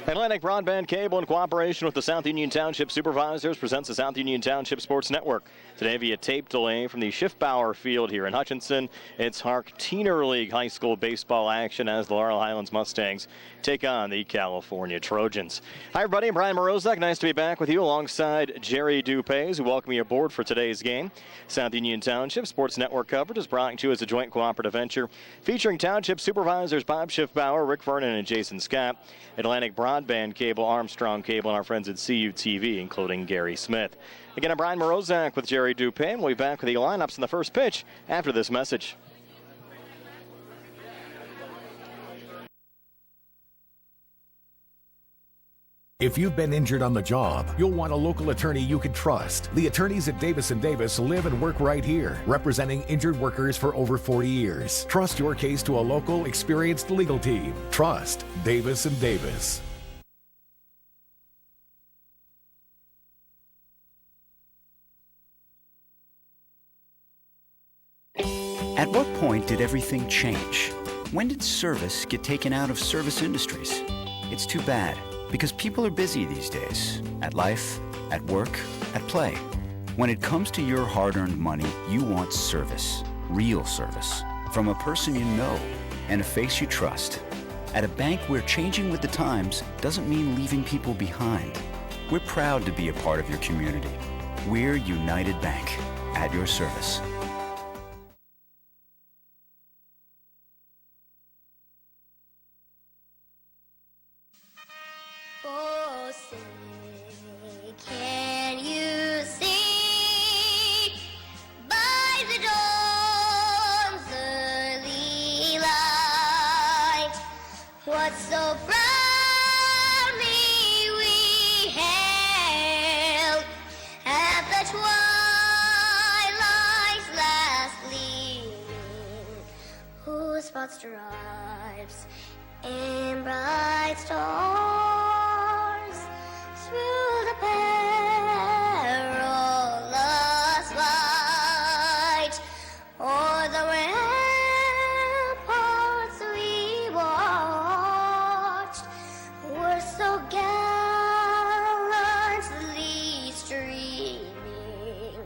Atlantic Broadband Cable, in cooperation with the South Union Township Supervisors, presents the South Union Township Sports Network. Today via tape delay from the Schiffbauer Field here in Hutchinson. It's HARC Teener League High School baseball action as the Laurel Highlands Mustangs take on the California Trojans. Hi, everybody. I'm Brian Morozak. Nice to be back with you alongside Jerry Dupes, who welcome you aboard for today's game. South Union Township Sports Network coverage is brought to you as a joint cooperative venture featuring Township Supervisors Bob Schiffbauer, Rick Vernon, and Jason Scott. Atlantic Broadband Cable, Armstrong Cable, and our friends at CUTV, including Gary Smith. Again, I'm Brian Morozak with Jerry Dupin. We'll be back with the lineups in the first pitch after this message. If you've been injured on the job, you'll want a local attorney you can trust. The attorneys at Davis & Davis live and work right here, representing injured workers for over 40 years. Trust your case to a local, experienced legal team. Trust Davis & Davis. At what point did everything change? When did service get taken out of service industries? It's too bad, because people are busy these days. At life, at work, at play. When it comes to your hard-earned money, you want service. Real service. From a person you know and a face you trust. At a bank where changing with the times doesn't mean leaving people behind. We're proud to be a part of your community. We're United Bank. At your service. Oh, say, can you see by the dawn's early light what so proudly we hailed at the twilight's last gleaming, whose broad stripes and bright stars through the perilous fight o'er the ramparts we watched were so gallantly streaming,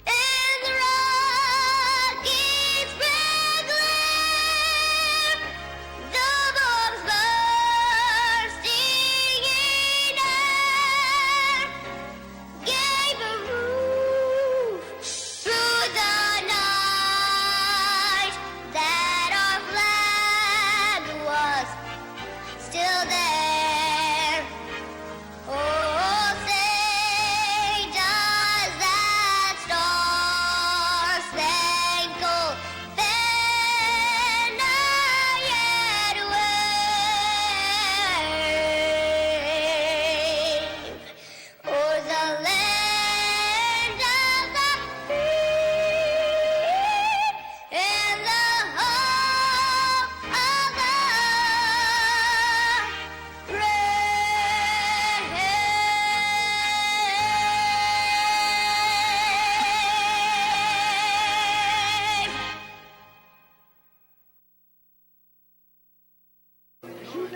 and the rocket's red glare, the bombs bursting in air, gave a roof through the night that our flag was still there. Oh, say, does that star-spangled banner yet wave o'er the land of the free and the hope of the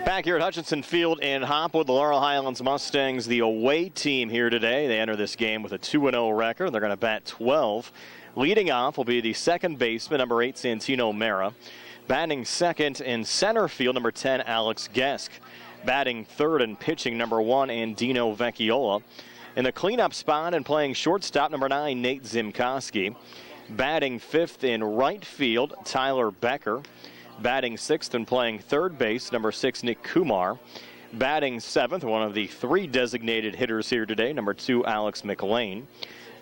Back here at Hutchinson Field in Hopwood, the Laurel Highlands Mustangs, the away team here today. They enter this game with a 2-0 record. They're going to bat 12. Leading off will be the second baseman, number 8, Santino Mera. Batting second in center field, number 10, Alex Gesk. Batting third and pitching, number 1, Andino Vecchiola. In the cleanup spot and playing shortstop, number 9, Nate Zimkowski. Batting fifth in right field, Tyler Becker. Batting sixth and playing third base, number 6, Nick Kumar. Batting seventh, one of the 3 designated hitters here today, number 2, Alex McLean.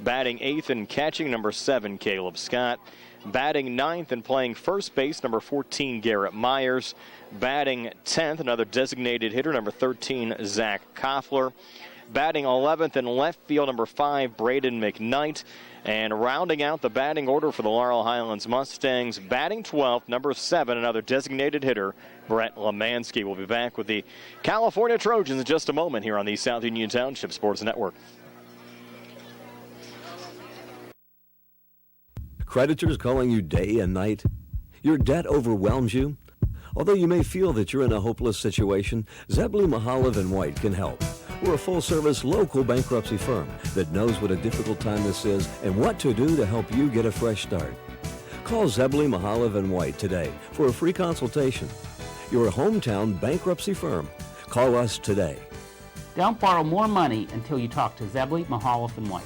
Batting eighth and catching, number 7, Caleb Scott. Batting ninth and playing first base, number 14, Garrett Myers. Batting 10th, another designated hitter, number 13, Zach Koffler. Batting 11th in left field, number 5, Braden McKnight. And rounding out the batting order for the Laurel Highlands Mustangs, batting 12th, number 7, another designated hitter, Brett Lemansky. We'll be back with the California Trojans in just a moment here on the South Union Township Sports Network. Creditors calling you day and night? Your debt overwhelms you? Although you may feel that you're in a hopeless situation, Zebley, Mahalev & White can help. We're a full-service local bankruptcy firm that knows what a difficult time this is and what to do to help you get a fresh start. Call Zebley, Mahalev & White today for a free consultation. Your hometown bankruptcy firm. Call us today. Don't borrow more money until you talk to Zebley, Mahalev & White.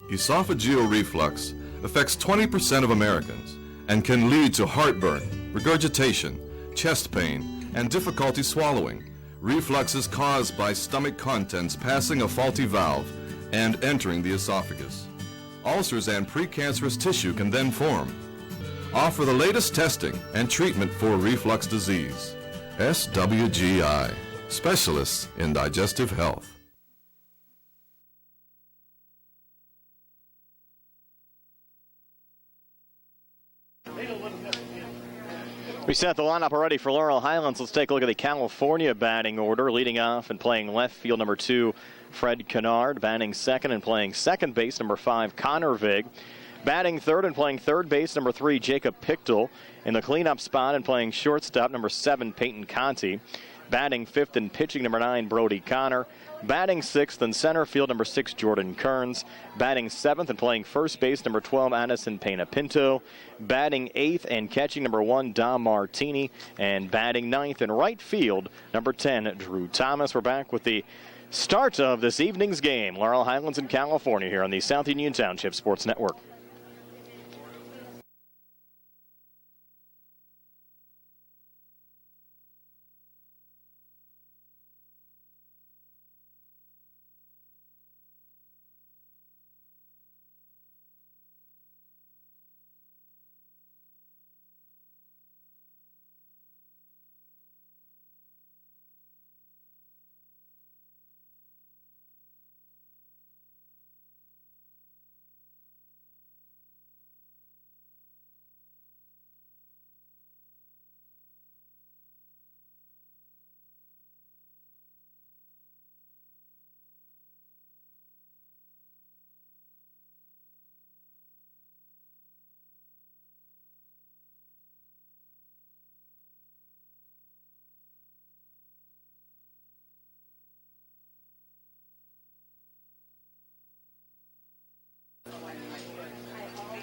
Esophageal reflux affects 20% of Americans and can lead to heartburn, regurgitation, chest pain, and difficulty swallowing. Reflux is caused by stomach contents passing a faulty valve and entering the esophagus. Ulcers and precancerous tissue can then form. Offer the latest testing and treatment for reflux disease. SWGI, specialists in digestive health. We set the lineup already for Laurel Highlands. Let's take a look at the California batting order. Leading off and playing left field, number 2, Fred Kennard. Batting second and playing second base, number 5, Connor Vig. Batting third and playing third base, number 3, Jacob Pichtel. In the cleanup spot and playing shortstop, number 7, Peyton Conti. Batting fifth and pitching, number 9, Brody Connor. Batting sixth in center field, number 6, Jordan Kearns. Batting seventh and playing first base, number 12, Addison Pena-Pinto. Batting eighth and catching, number 1, Dom Martini. And batting ninth in right field, number 10, Drew Thomas. We're back with the start of this evening's game. Laurel Highlands in California here on the South Union Township Sports Network.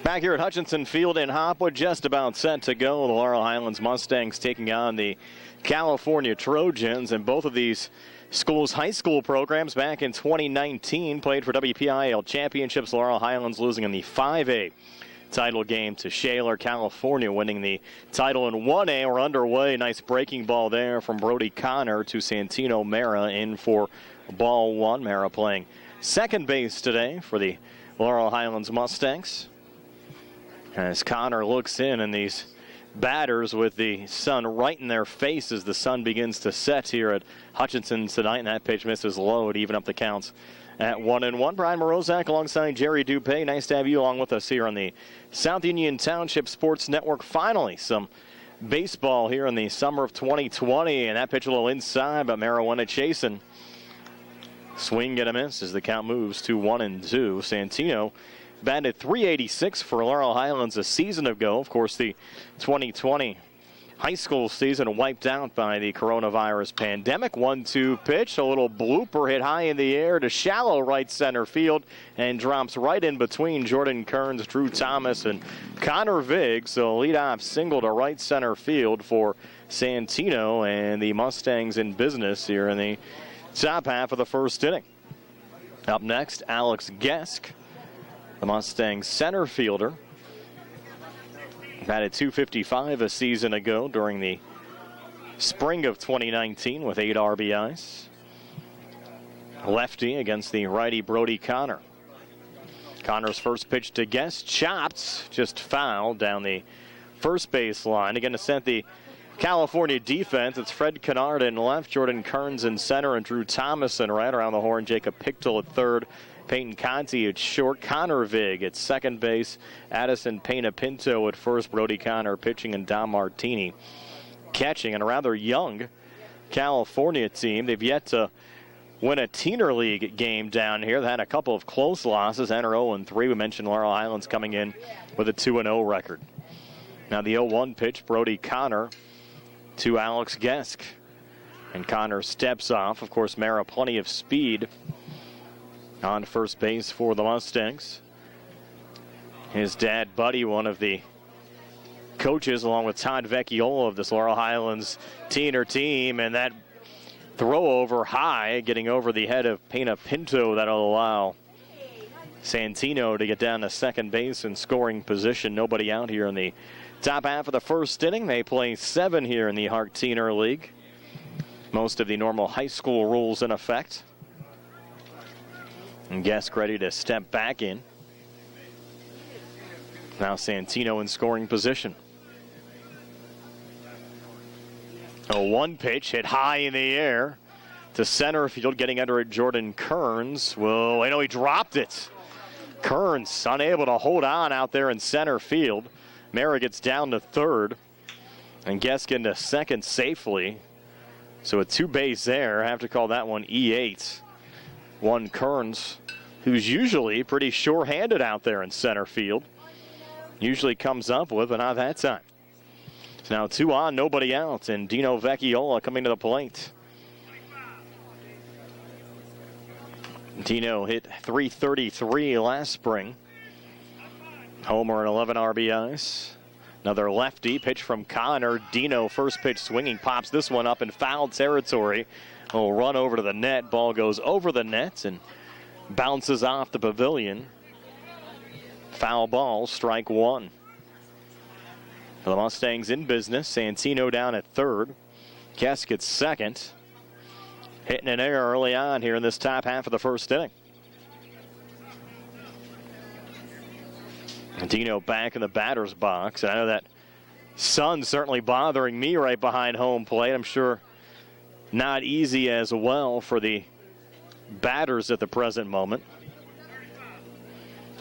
Back here at Hutchinson Field in Hopwood, just about set to go. The Laurel Highlands Mustangs taking on the California Trojans, and both of these schools' high school programs back in 2019 played for WPIAL championships. Laurel Highlands losing in the 5A title game to Shaler. California winning the title in 1A. We're underway. Nice breaking ball there from Brody Connor to Santino Mara in for ball one. Mara playing second base today for the Laurel Highlands Mustangs. As Connor looks in, and these batters with the sun right in their face as the sun begins to set here at Hutchinson tonight, and that pitch misses low to even up the counts at 1-1. Brian Morozak alongside Jerry Dupay. Nice to have you along with us here on the South Union Township Sports Network. Finally, some baseball here in the summer of 2020, and that pitch a little inside, but Marijuana chasing. Swing and a miss as the count moves to 1-2. Santino batted .386 for Laurel Highlands a season ago. Of course, the 2020 high school season wiped out by the coronavirus pandemic. 1-2 pitch, a little blooper hit high in the air to shallow right center field and drops right in between Jordan Kearns, Drew Thomas, and Connor Vig. So leadoff single to right center field for Santino, and the Mustangs in business here in the top half of the first inning. Up next, Alex Gesk, the Mustangs center fielder. Batted .255 a season ago during the spring of 2019 with 8 RBIs. Lefty against the righty Brody Connor. Connor's first pitch to Gesk, chopped, just fouled down the first base line. Again, to set the California defense, it's Fred Kennard in left, Jordan Kearns in center, and Drew Thomas in right. Around the horn, Jacob Pichtel at third, Peyton Conti at short, Connor Vig at second base, Addison Pena-Pinto at first, Brody Connor pitching, and Dom Martini catching. And a rather young California team. They've yet to win a Teener League game down here. They had a couple of close losses, enter 0-3. We mentioned Laurel Highlands coming in with a 2-0 record. Now the 0-1 pitch, Brody Connor to Alex Gesk. And Connor steps off. Of course, Mara plenty of speed on first base for the Mustangs. His dad, Buddy, one of the coaches, along with Todd Vecchiola of this Laurel Highlands Teener team. And that throw over high, getting over the head of Pena Pinto. That'll allow Santino to get down to second base in scoring position. Nobody out here in the top half of the first inning. They play 7 here in the HARC Teener League. Most of the normal high school rules in effect. And Gesk ready to step back in. Now Santino in scoring position. A 1 pitch hit high in the air to center field, getting under it. Jordan Kearns. Well, I know he dropped it. Kearns unable to hold on out there in center field. Mara gets down to third, and Gesk into second safely. So a 2-base there. I have to call that one E8. One Kearns, who's usually pretty sure-handed out there in center field. Usually comes up with, but not that time. So now 2 on, nobody out, and Dino Vecchiola coming to the plate. Dino hit .333 last spring. Homer and 11 RBIs. Another lefty pitch from Connor. Dino, first pitch swinging, pops this one up in foul territory. Will run over to the net. Ball goes over the net and bounces off the pavilion. Foul ball, strike 1. The Mustangs in business. Santino down at third. Gesk at second. Hitting an error early on here in this top half of the first inning. Dino back in the batter's box. I know that sun's certainly bothering me right behind home plate. I'm sure not easy as well for the batters at the present moment.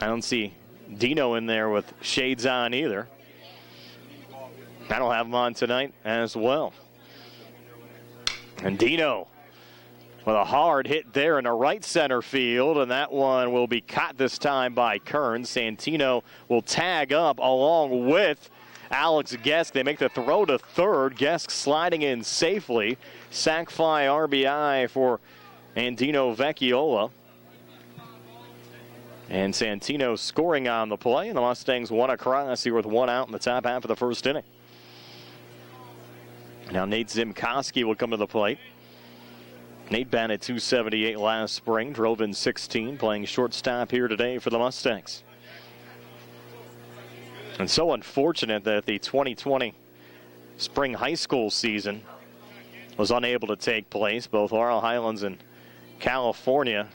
I don't see Dino in there with shades on either. I don't have him on tonight as well. And Dino with a hard hit there in the right center field, and that one will be caught this time by Kearns. Santino will tag up along with Alex Gesk. They make the throw to third. Gesk sliding in safely. Sac fly RBI for Dino Vecchiola. And Santino scoring on the play, and the Mustangs won across here with 1 out in the top half of the first inning. Now Nate Zimkoski will come to the plate. Nate batted .278 last spring, drove in 16, playing shortstop here today for the Mustangs. And so unfortunate that the 2020 spring high school season was unable to take place. Both Laurel Highlands and California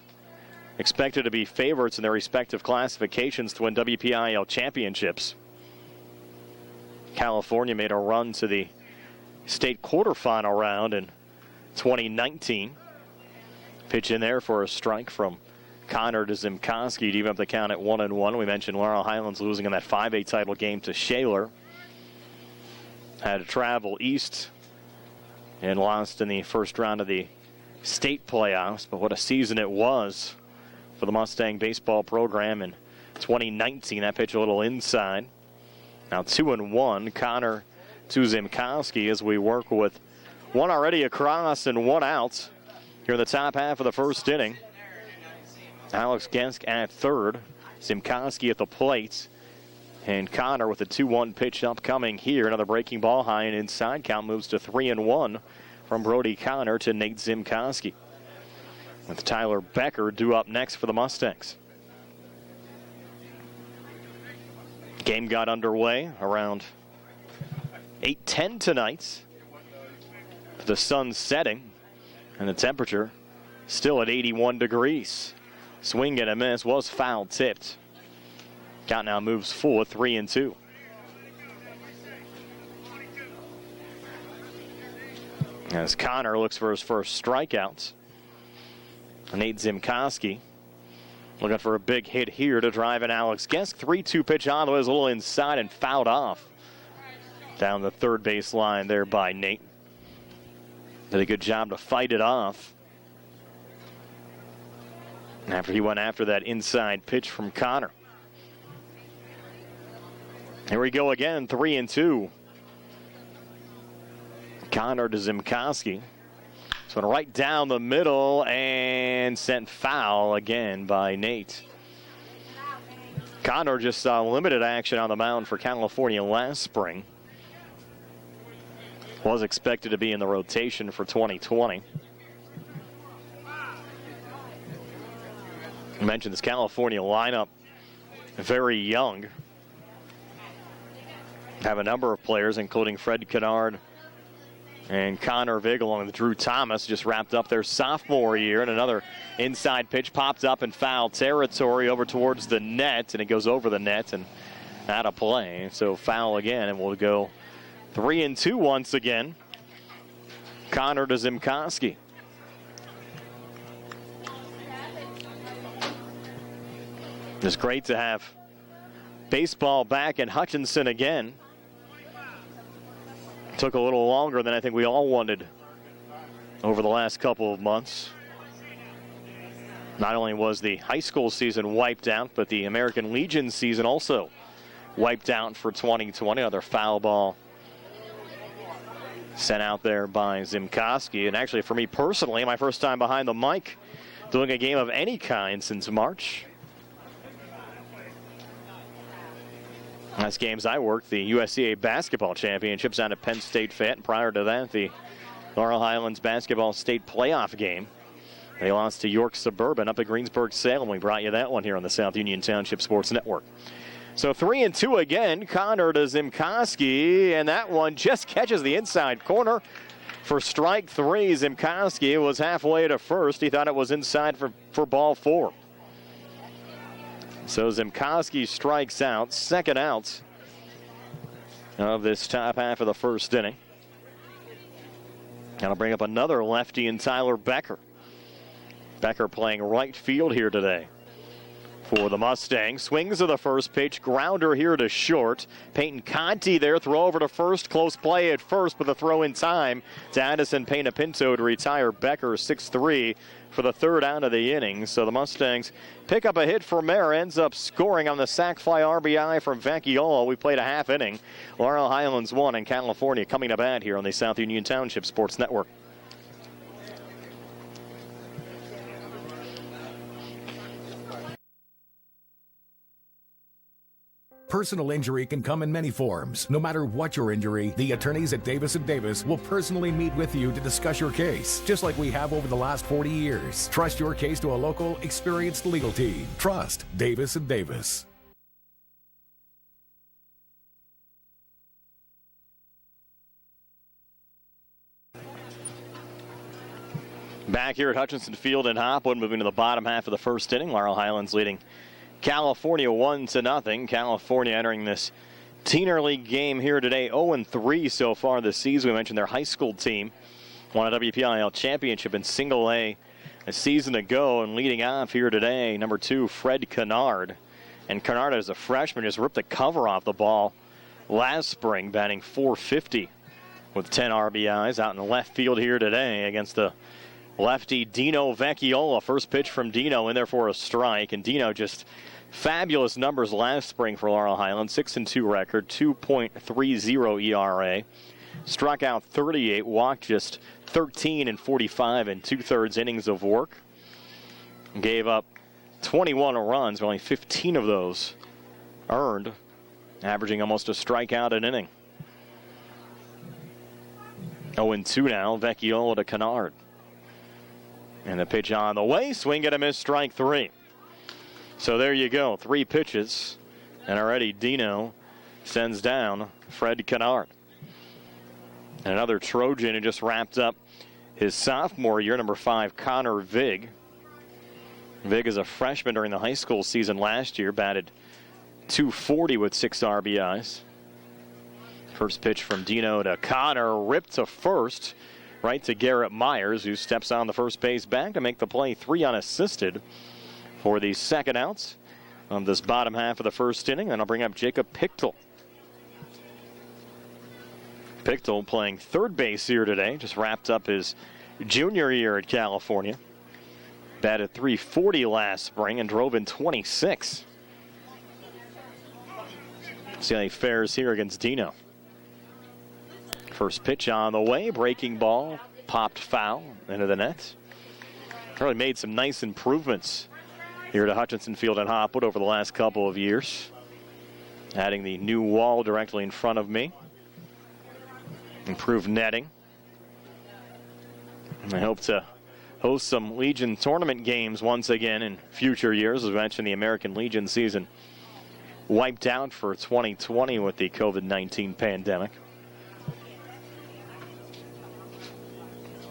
expected to be favorites in their respective classifications to win WPIAL championships. California made a run to the state quarterfinal round in 2019. Pitch in there for a strike from Connor to Zimkoski to even up the count at 1-1. We mentioned Laurel Highlands losing in that 5A title game to Shaler. Had to travel east and lost in the first round of the state playoffs. But what a season it was for the Mustang baseball program in 2019. That pitch a little inside. Now 2-1. Connor to Zimkoski as we work with one already across and 1 out here in the top half of the first inning. Alex Gesk at third. Zimkoski at the plate. And Connor with a 2-1 pitch upcoming here. Another breaking ball high and inside. Count moves to 3-1 from Brody Connor to Nate Zimkoski. With Tyler Becker due up next for the Mustangs. Game got underway around 8:10 tonight. The sun setting and the temperature still at 81 degrees. Swing and a miss, was foul tipped. Count now moves full at 3-2. As Connor looks for his first strikeout. Nate Zimkoski looking for a big hit here to drive in Alex Gesk. 3-2 pitch on the way, was a little inside and fouled off. Down the third base line there by Nate. Did a good job to fight it off. after he went after that inside pitch from Connor. Here we go again, 3-2. Connor to Zimkowski. So right down the middle and sent foul again by Nate. Connor just saw limited action on the mound for California last spring. Was expected to be in the rotation for 2020. I mentioned this California lineup, very young. Have a number of players, including Fred Kennard and Connor Vig, along with Drew Thomas, just wrapped up their sophomore year. And another inside pitch popped up in foul territory over towards the net, and it goes over the net and out of play. So foul again, and we'll go 3-2 once again. Connor to Zimkowski. It's great to have baseball back in Hutchinson again. Took a little longer than I think we all wanted over the last couple of months. Not only was the high school season wiped out, but the American Legion season also wiped out for 2020. Another foul ball sent out there by Zimkowski. And actually, for me personally, my first time behind the mic doing a game of any kind since March. Last games I worked, the USCA Basketball Championships out at Penn State Fayette. And prior to that, the Laurel Highlands Basketball State Playoff game. They lost to York Suburban up at Greensburg-Salem. We brought you that one here on the South Union Township Sports Network. So 3-2 again. Connor to Zimkowski, and that one just catches the inside corner for strike 3. Zimkowski was halfway to first. He thought it was inside for ball 4. So Zimkowski strikes out, second out of this top half of the first inning. That'll bring up another lefty in Tyler Becker. Becker playing right field here today for the Mustangs. Swings of the first pitch, grounder here to short. Peyton Conti there, throw over to first, close play at first, but the throw in time to Addison Pena-Pinto to retire Becker 6-3 for the third out of the inning. So the Mustangs pick up a hit for Mayer, ends up scoring on the sac fly RBI from Vecchiola. We played a half inning. Laurel Highlands won in California, coming to bat here on the South Union Township Sports Network. Personal injury can come in many forms. No matter what your injury, the attorneys at Davis & Davis will personally meet with you to discuss your case, just like we have over the last 40 years. Trust your case to a local, experienced legal team. Trust Davis & Davis. Back here at Hutchinson Field in Hopwood, moving to the bottom half of the first inning. Laurel Highlands leading California 1-0. California entering this Teener League game here today 0-3 so far this season. We mentioned their high school team won a WPIL championship in single A a season ago, and leading off here today, number 2, Fred Kennard. And Kennard, as a freshman, just ripped the cover off the ball last spring, batting .450 with 10 RBIs out in the left field here today against the lefty Dino Vecchiola. First pitch from Dino in there for a strike, and Dino just fabulous numbers last spring for Laurel Highlands. 6-2 record, 2.30 ERA. Struck out 38, walked just 13 and 45 in 2/3 innings of work. Gave up 21 runs, only 15 of those earned, averaging almost a strikeout an inning. 0-2 now, Vecchiola to Kennard. And the pitch on the way, swing and a miss, strike 3. So there you go, 3 pitches, and already Dino sends down Fred Kennard. And another Trojan who just wrapped up his sophomore year, number 5, Connor Vig. Vig is a freshman during the high school season last year, batted .240 with 6 RBIs. First pitch from Dino to Connor, ripped to first, right to Garrett Myers, who steps on the first base bag to make the play, 3 unassisted for the second outs on this bottom half of the first inning. And I'll bring up Jacob Pichtel. Pichtel playing third base here today, just wrapped up his junior year at California. Batted .340 last spring and drove in 26. See how he fares here against Dino. First pitch on the way, breaking ball, popped foul into the net. Really made some nice improvements here to Hutchinson Field and Hopwood over the last couple of years. Adding the new wall directly in front of me. Improved netting. And I hope to host some Legion tournament games once again in future years. As mentioned, the American Legion season wiped out for 2020 with the COVID-19 pandemic.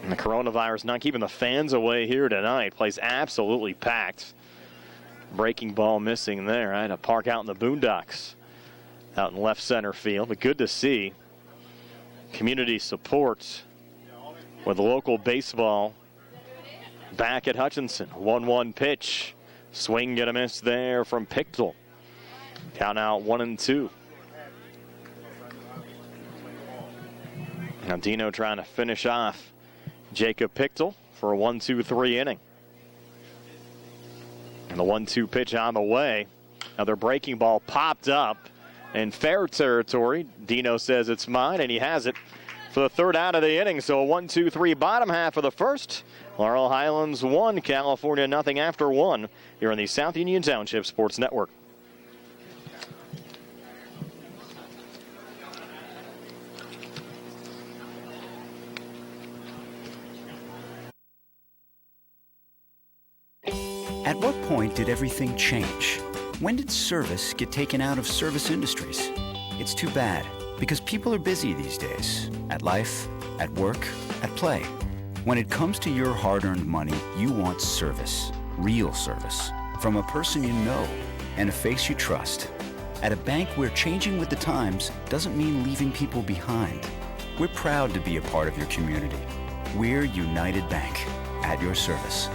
And the coronavirus not keeping the fans away here tonight. Place absolutely packed. Breaking ball missing there. I had to park out in the boondocks out in left center field. But good to see community support with local baseball back at Hutchinson. 1-1 pitch. Swing and a miss there from Pichtel. Count out 1-2. Now Dino trying to finish off Jacob Pichtel for a 1-2-3 inning. And the 1-2 pitch on the way. Another breaking ball popped up in fair territory. Dino says it's mine, and he has it for the third out of the inning. So a 1-2-3 bottom half of the first. Laurel Highlands 1, California nothing after 1 here on the South Union Township Sports Network. At what point did everything change? When did service get taken out of service industries? It's too bad, because people are busy these days. At life, at work, at play. When it comes to your hard-earned money, you want service. Real service. From a person you know and a face you trust. At a bank where changing with the times doesn't mean leaving people behind. We're proud to be a part of your community. We're United Bank. At your service.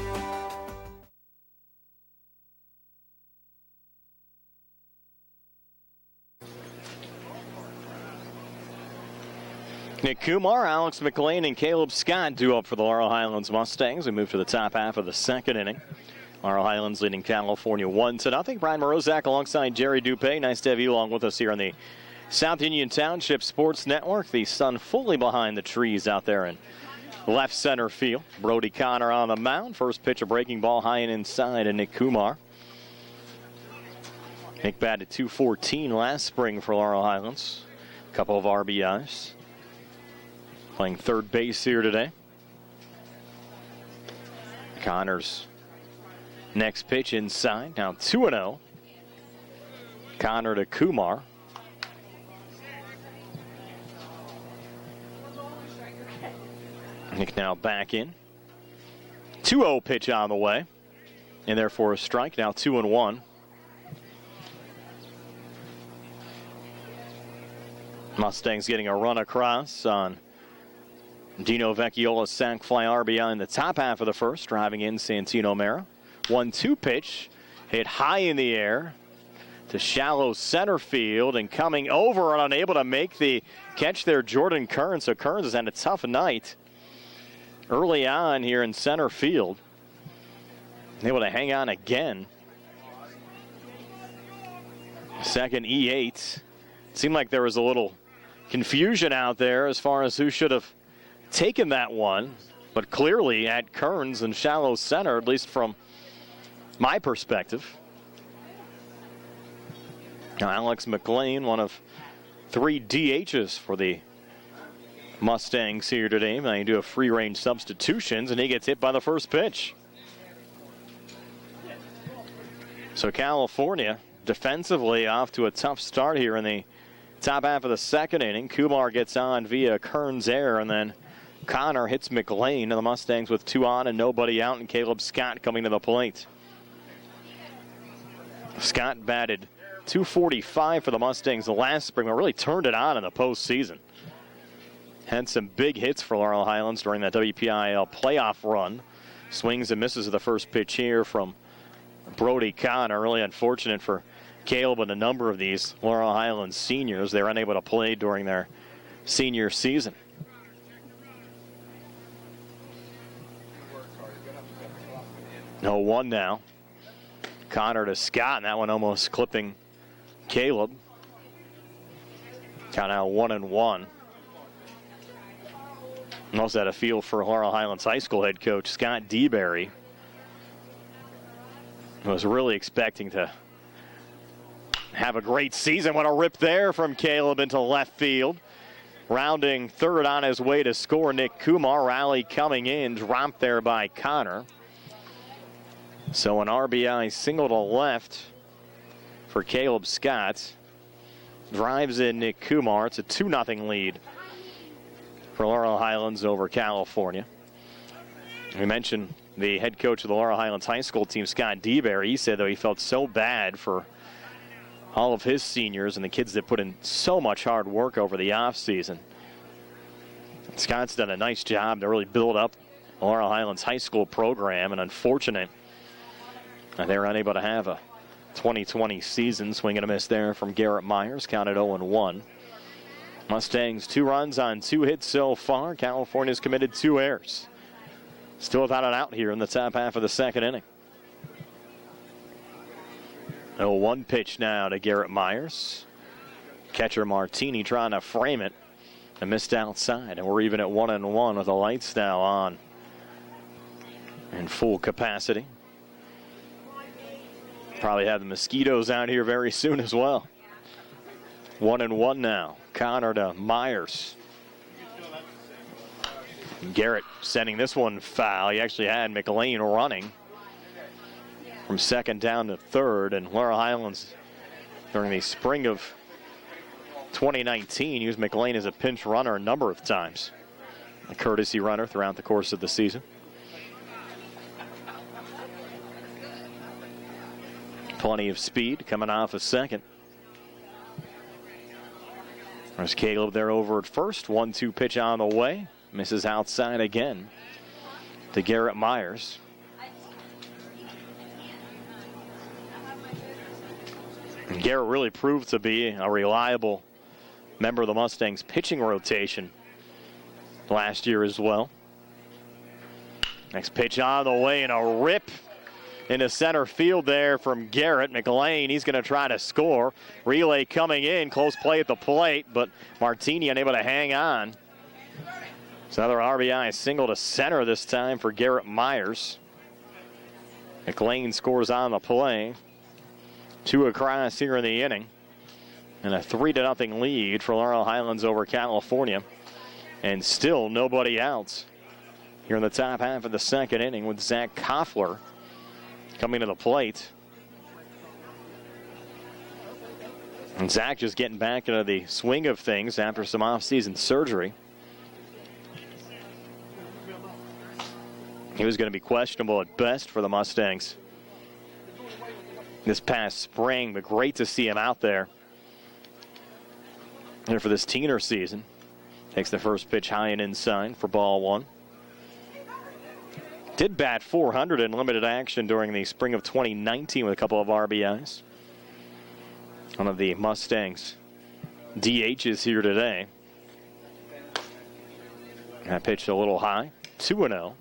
Nick Kumar, Alex McLean, and Caleb Scott due up for the Laurel Highlands Mustangs. We move to the top half of the second inning. Laurel Highlands leading California 1-0. Brian Morozak alongside Jerry Dupay. Nice to have you along with us here on the South Union Township Sports Network. The sun fully behind the trees out there in left center field. Brody Connor on the mound. First pitch, a breaking ball high and inside, and Nick Kumar. Nick batted .214 last spring for Laurel Highlands. A couple of RBIs. Playing third base here today. Connor's next pitch inside. Now 2-0. Connor to Kumar. Nick now back in. 2-0 pitch on the way. And therefore a strike. Now 2-1. Mustangs getting a run across on Dino Vecchiola's sac fly RBI in the top half of the first, driving in Santino Mera. 1-2 pitch, hit high in the air to shallow center field, and coming over and unable to make the catch there, Jordan Kearns. So Kearns has had a tough night early on here in center field. Able to hang on again. Second E8. Seemed like there was a little confusion out there as far as who should have taken that one, but clearly at Kearns and shallow center, at least from my perspective. Now Alex McLean, one of 3 DHs for the Mustangs here today. Now you do a free range substitutions, and he gets hit by the first pitch. So California defensively off to a tough start here in the top half of the second inning. Kumar gets on via Kearns' error, and then Connor hits McLean, and the Mustangs with 2 on and nobody out, and Caleb Scott coming to the plate. Scott batted .245 for the Mustangs last spring, but really turned it on in the postseason. Had some big hits for Laurel Highlands during that WPIL playoff run. Swings and misses of the first pitch here from Brody Connor. Really unfortunate for Caleb and a number of these Laurel Highlands seniors. They were unable to play during their senior season. 0-1 now. Connor to Scott, and that one almost clipping Caleb. Count out 1-1. Also had a feel for Laurel Highlands High School head coach Scott DeBerry. Was really expecting to have a great season. What a rip there from Caleb into left field. Rounding third on his way to score, Nick Kumar. Rally coming in, dropped there by Connor. So an RBI single to left for Caleb Scott. Drives in Nick Kumar. It's a 2-0 lead for Laurel Highlands over California. We mentioned the head coach of the Laurel Highlands High School team, Scott DeBerry. He said, though, he felt so bad for all of his seniors and the kids that put in so much hard work over the offseason. Scott's done a nice job to really build up the Laurel Highlands High School program, and unfortunate they were unable to have a 2020 season. Swing and a miss there from Garrett Myers, counted 0-1. Mustangs 2 runs on 2 hits so far. California's committed 2 errors. Still without an out here in the top half of the second inning. 0-1 pitch now to Garrett Myers. Catcher Martini trying to frame it and missed outside. And we're even at 1-1 with the lights now on in full capacity. Probably have the mosquitoes out here very soon as well. 1-1 now. Connor to Myers. Garrett sending this one foul. He actually had McLean running from second down to third. And Laurel Highlands, during the spring of 2019, used McLean as a pinch runner a number of times. A courtesy runner throughout the course of the season. Plenty of speed coming off a second. There's Caleb there over at first. 1-2 pitch on the way. Misses outside again to Garrett Myers. And Garrett really proved to be a reliable member of the Mustangs pitching rotation last year as well. Next pitch on the way, and a rip into center field there from Garrett. McLean, he's going to try to score. Relay coming in, close play at the plate, but Martini unable to hang on. It's another RBI single to center this time for Garrett Myers. McLean scores on the play. 2 across here in the inning. And a 3-0 lead for Laurel Highlands over California. And still nobody out here in the top half of the second inning with Zach Koffler coming to the plate. And Zach just getting back into the swing of things after some off-season surgery. He was going to be questionable at best for the Mustangs this past spring, but great to see him out there here for this teener season. Takes the first pitch high and inside for ball 1. Did bat 400 in limited action during the spring of 2019 with a couple of RBIs. One of the Mustangs DHs here today. That pitch a little high. 2-0.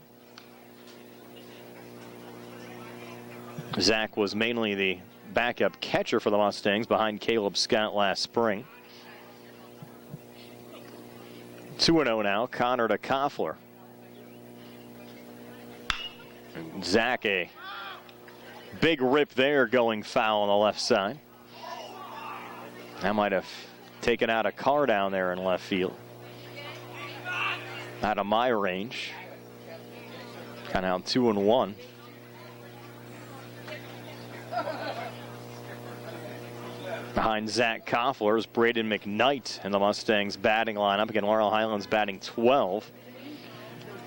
Zach was mainly the backup catcher for the Mustangs behind Caleb Scott last spring. 2-0 now. Connor to Koffler. And Zach, a big rip there going foul on the left side. That might have taken out a car down there in left field. Out of my range. Kind of out 2-1. Behind Zach Koffler is Braden McKnight and the Mustangs batting lineup. Again, Laurel Highlands batting 12.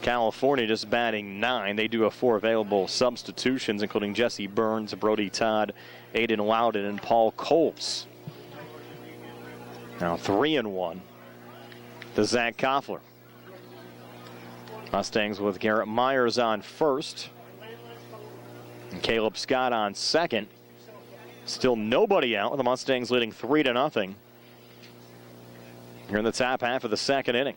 California just batting 9. They do have 4 available substitutions, including Jesse Burns, Brody Todd, Aiden Loudon, and Paul Coles. Now 3-1 to Zach Koffler. Mustangs with Garrett Myers on first. And Caleb Scott on second. Still nobody out, with the Mustangs leading 3-0. Here in the top half of the second inning.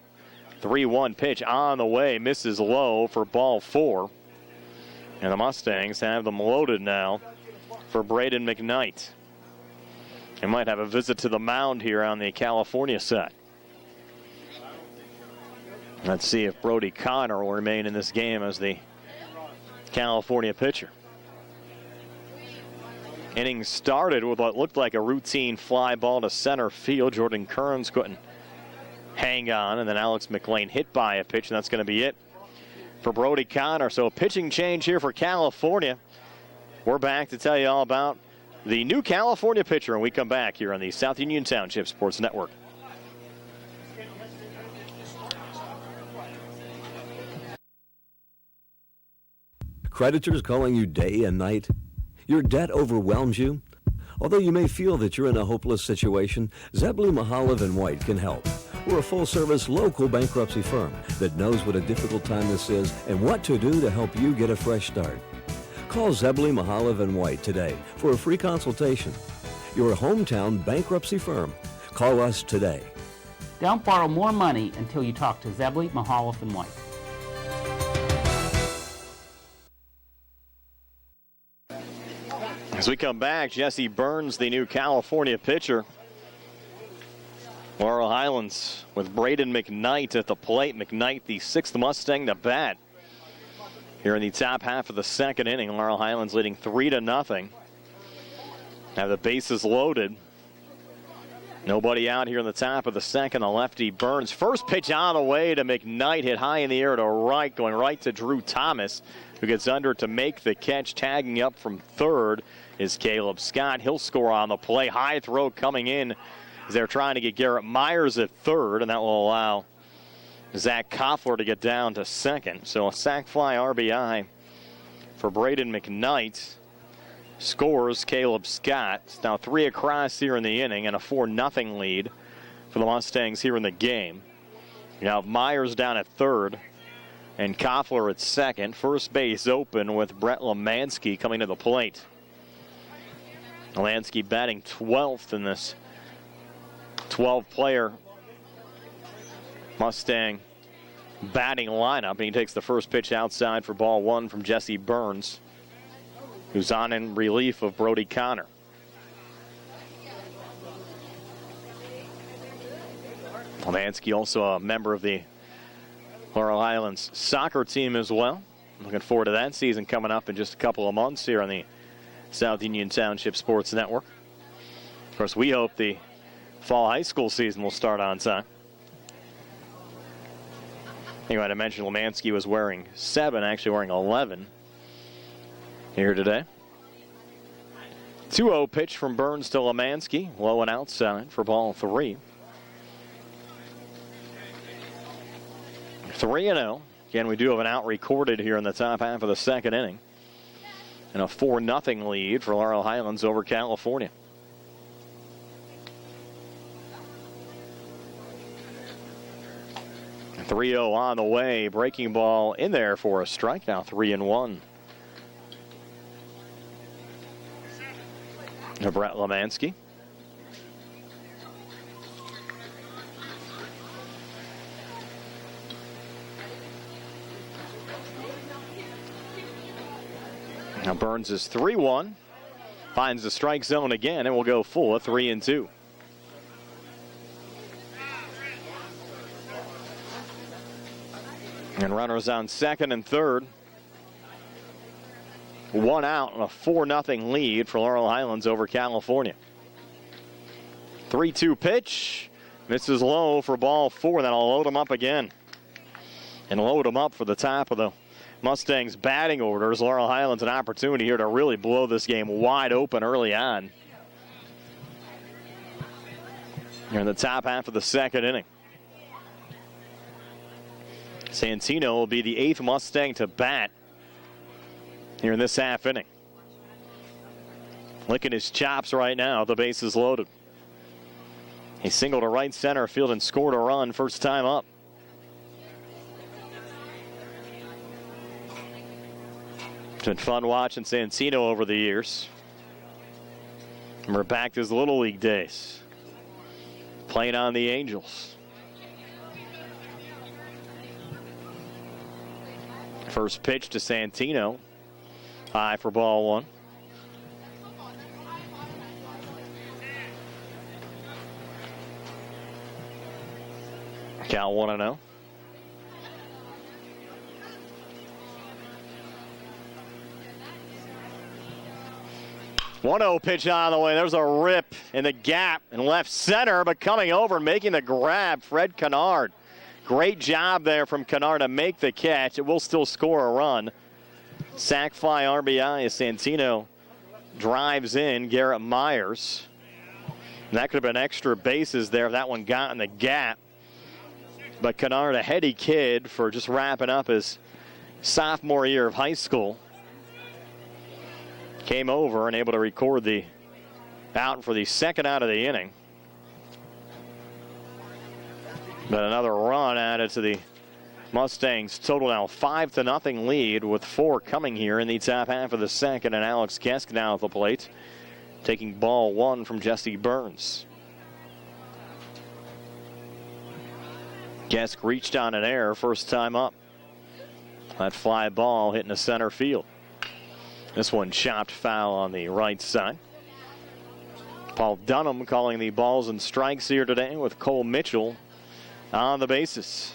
3-1 pitch on the way, misses low for ball 4. And the Mustangs have them loaded now for Braden McKnight. They might have a visit to the mound here on the California side. Let's see if Brody Connor will remain in this game as the California pitcher. Inning started with what looked like a routine fly ball to center field. Jordan Kearns couldn't hang on, and then Alex McLean hit by a pitch, and that's going to be it for Brody Connor. So a pitching change here for California. We're back to tell you all about the new California pitcher, and we come back here on the South Union Township Sports Network. Creditors calling you day and night? Your debt overwhelms you? Although you may feel that you're in a hopeless situation, Zebley, Mahalev & White can help. We're a full-service local bankruptcy firm that knows what a difficult time this is and what to do to help you get a fresh start. Call Zebley, Mahalev & White today for a free consultation. Your hometown bankruptcy firm. Call us today. Don't borrow more money until you talk to Zebley, Mahalev & White. As we come back, Jesse Burns, the new California pitcher. Laurel Highlands with Braden McKnight at the plate. McKnight, the 6th Mustang to bat here in the top half of the second inning. Laurel Highlands leading 3-0. Have the bases loaded. Nobody out here in the top of the second. The lefty Burns. First pitch on the way to McKnight, hit high in the air to right, going right to Drew Thomas, who gets under to make the catch. Tagging up from third is Caleb Scott. He'll score on the play. High throw coming in as they're trying to get Garrett Myers at third, and that will allow Zach Koffler to get down to second. So a sac fly RBI for Braden McKnight. Scores Caleb Scott. It's now 3 across here in the inning and a 4-0 lead for the Mustangs here in the game. You have Myers down at third and Koffler at second. First base open with Brett Lemansky coming to the plate. Lemansky batting 12th in this 12-player Mustang batting lineup. And he takes the first pitch outside for ball one from Jesse Burns, who's on in relief of Brody Connor. Lemansky also a member of the Laurel Highlands soccer team as well. Looking forward to that season coming up in just a couple of months here on the South Union Township Sports Network. Of course, we hope the fall high school season will start on time. Anyway, I mentioned Lemansky was wearing 7, actually wearing 11 here today. 2-0 pitch from Burns to Lemansky, low and outside for ball 3. 3-0. Again, we do have an out recorded here in the top half of the second inning. And a 4-0 lead for Laurel Highlands over California. A 3-0 on the way. Breaking ball in there for a strike. Now 3-1. Brett Lemansky. Now Burns is 3-1. Finds the strike zone again and will go full at 3-2. And runners on second and third. 1 out and a 4-0 lead for Laurel Highlands over California. 3-2 pitch. Misses low for ball 4. That'll load him up again. And load him up for the top of the Mustangs batting orders. Laurel Highlands an opportunity here to really blow this game wide open early on. Here in the top half of the second inning. Santino will be the 8th Mustang to bat here in this half inning. Licking his chops right now. The base is loaded. He singled to right center field and scored a run first time up. It's been fun watching Santino over the years. Remember back to his Little League days, playing on the Angels. First pitch to Santino. High for ball one. Count 1-0. One-0 pitch out of the way. There's a rip in the gap in left center, but coming over and making the grab, Fred Kennard. Great job there from Kennard to make the catch. It will still score a run. Sac fly RBI as Santino drives in Garrett Myers. And that could have been extra bases there if that one got in the gap. But Kennard, a heady kid for just wrapping up his sophomore year of high school, came over and able to record the out for the second out of the inning. But another run added to the Mustangs' total now 5-0 lead with 4 coming here in the top half of the second. And Alex Kesk now at the plate, taking ball one from Jesse Burns. Kesk reached on an error first time up. That fly ball hitting the center field. This one chopped foul on the right side. Paul Dunham calling the balls and strikes here today with Cole Mitchell on the bases.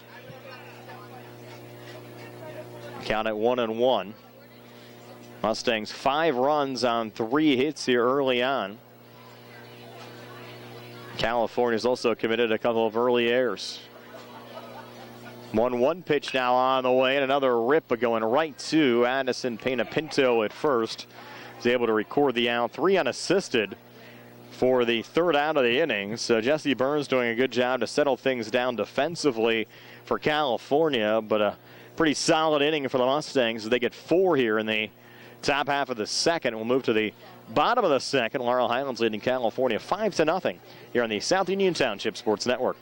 Count at 1-1. Mustangs 5 runs on 3 hits here early on. California's also committed a couple of early errors. 1-1 pitch now on the way, and another rip going right to Addison Pena-Pinto at first. He's able to record the out, 3 unassisted for the third out of the inning. So Jesse Burns doing a good job to settle things down defensively for California, but a pretty solid inning for the Mustangs as they get 4 here in the top half of the second. We'll move to the bottom of the second. Laurel Highlands leading California 5-0 here on the South Union Township Sports Network.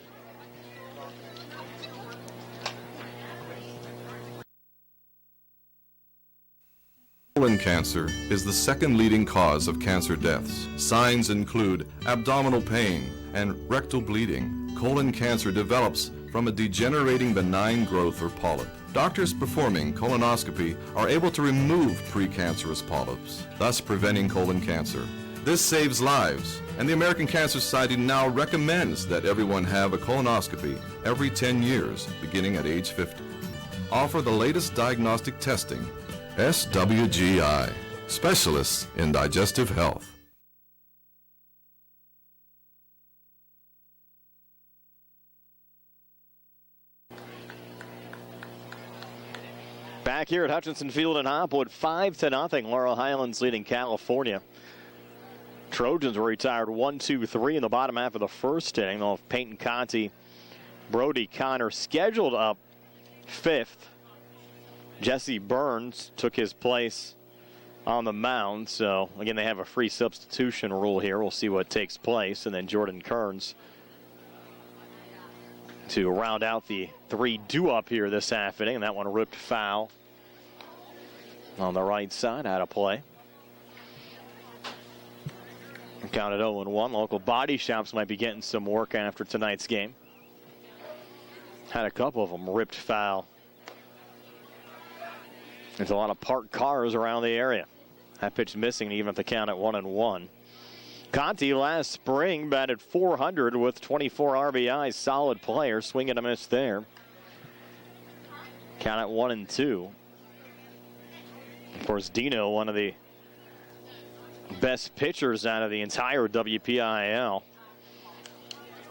Colon cancer is the second leading cause of cancer deaths. Signs include abdominal pain and rectal bleeding. Colon cancer develops from a degenerating benign growth or polyp. Doctors performing colonoscopy are able to remove precancerous polyps, thus preventing colon cancer. This saves lives, and the American Cancer Society now recommends that everyone have a colonoscopy every 10 years, beginning at age 50. Offer the latest diagnostic testing. SWGI, specialists in digestive health. Back here at Hutchinson Field in Hopwood, 5-0. Laurel Highlands leading California. Trojans were retired 1-2-3 in the bottom half of the first inning. They'll have Peyton Conti, Brody Connor scheduled up 5th. Jesse Burns took his place on the mound. So, again, they have a free substitution rule here. We'll see what takes place. And then Jordan Kearns to round out the 3 due-up here this half inning. And that one ripped foul on the right side, out of play. Counted 0-1. Local body shops might be getting some work after tonight's game. Had a couple of them ripped foul. There's a lot of parked cars around the area. That pitch missing even at the count at 1-1. Conti last spring batted .400 with 24 RBIs. Solid player. Swing and a miss there. Count at 1-2. Of course, Dino, one of the best pitchers out of the entire WPIAL.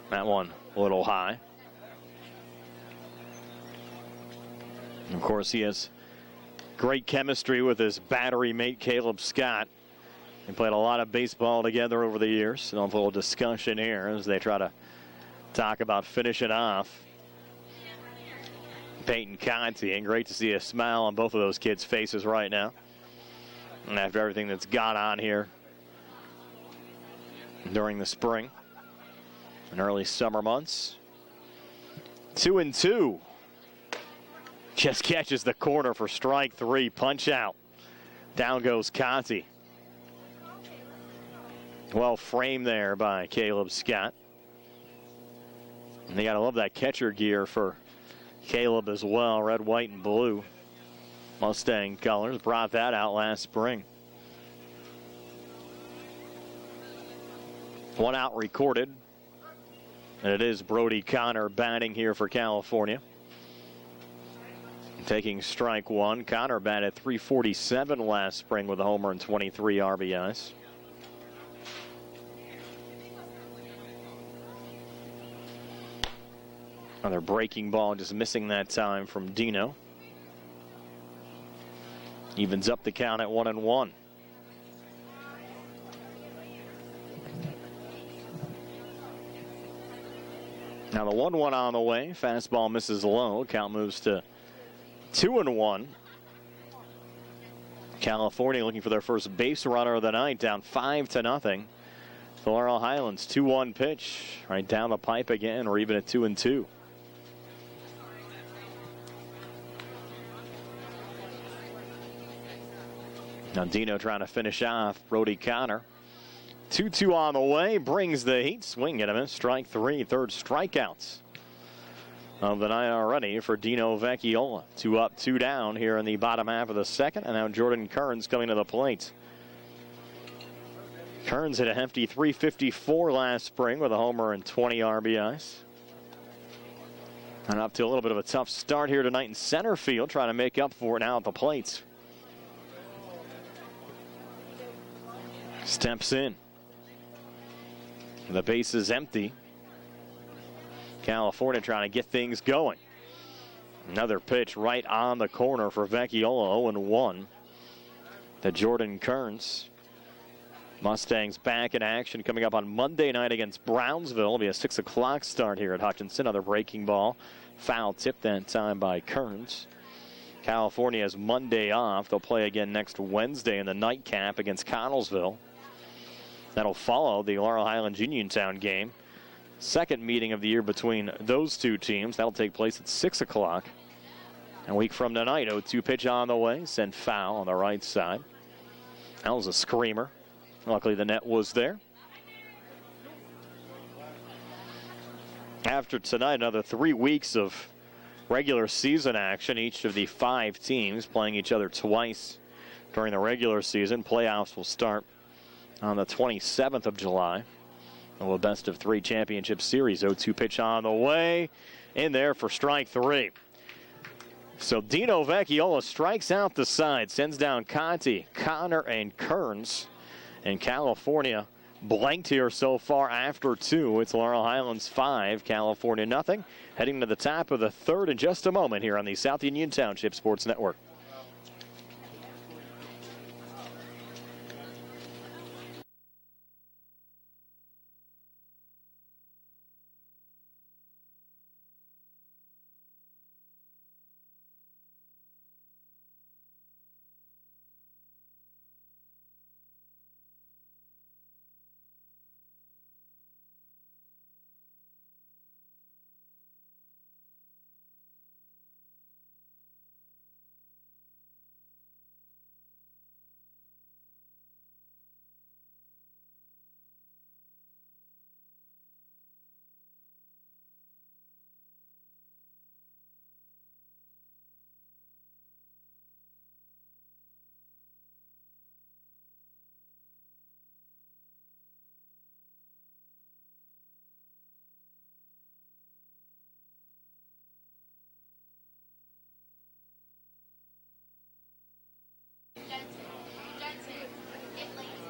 That one a little high. And of course, he has great chemistry with his battery mate, Caleb Scott. They played a lot of baseball together over the years. And a little discussion here as they try to talk about finishing off Peyton Conti. And great to see a smile on both of those kids' faces right now. And after everything that's gone on here during the spring and early summer months. 2-2. Just catches the corner for strike 3. Punch out. Down goes Conti. Well framed there by Caleb Scott. And they got to love that catcher gear for Caleb as well. Red, white, and blue. Mustang colors, brought that out last spring. One out recorded, and it is Brody Connor batting here for California. Taking strike one. Connor batted .347 last spring with a homer and 23 RBIs. Another breaking ball, just missing that time from Dino. Evens up the count at 1-1. Now the 1-1 on the way. Fastball misses low. Count moves to 2-1. California looking for their first base runner of the night, down 5-0. The Laurel Highlands 2-1 pitch right down the pipe again. We're even at 2-2. Now Dino trying to finish off Brody Connor. 2-2 on the way, brings the heat. Swing and a miss, strike three, third strikeouts of the night already for Dino Vecchiola. 2 up, 2 down here in the bottom half of the second, and now Jordan Kearns coming to the plate. Kearns hit a hefty .354 last spring with a homer and 20 RBIs. And up to a little bit of a tough start here tonight in center field, trying to make up for it now at the plate. Steps in. The base is empty. California trying to get things going. Another pitch right on the corner for Vecchiola, 0-1 to Jordan Kearns. Mustangs back in action coming up on Monday night against Brownsville. It'll be a 6 o'clock start here at Hutchinson. Another breaking ball. Foul tip that time by Kearns. California has Monday off. They'll play again next Wednesday in the nightcap against Connellsville. That'll follow the Laurel Highlands Uniontown game. Second meeting of the year between those two teams. That'll take place at 6 o'clock. A week from tonight, 0-2 pitch on the way. Sent foul on the right side. That was a screamer. Luckily the net was there. After tonight, another 3 weeks of regular season action. Each of the 5 teams playing each other twice during the regular season. Playoffs will start on the 27th of July. A best of 3 championship series. 0-2 pitch on the way. In there for strike 3. So Dino Vecchiola strikes out the side. Sends down Conti, Connor, and Kearns. And California blanked here so far after 2. It's Laurel Highlands 5, California nothing. Heading to the top of the third in just a moment here on the South Union Township Sports Network.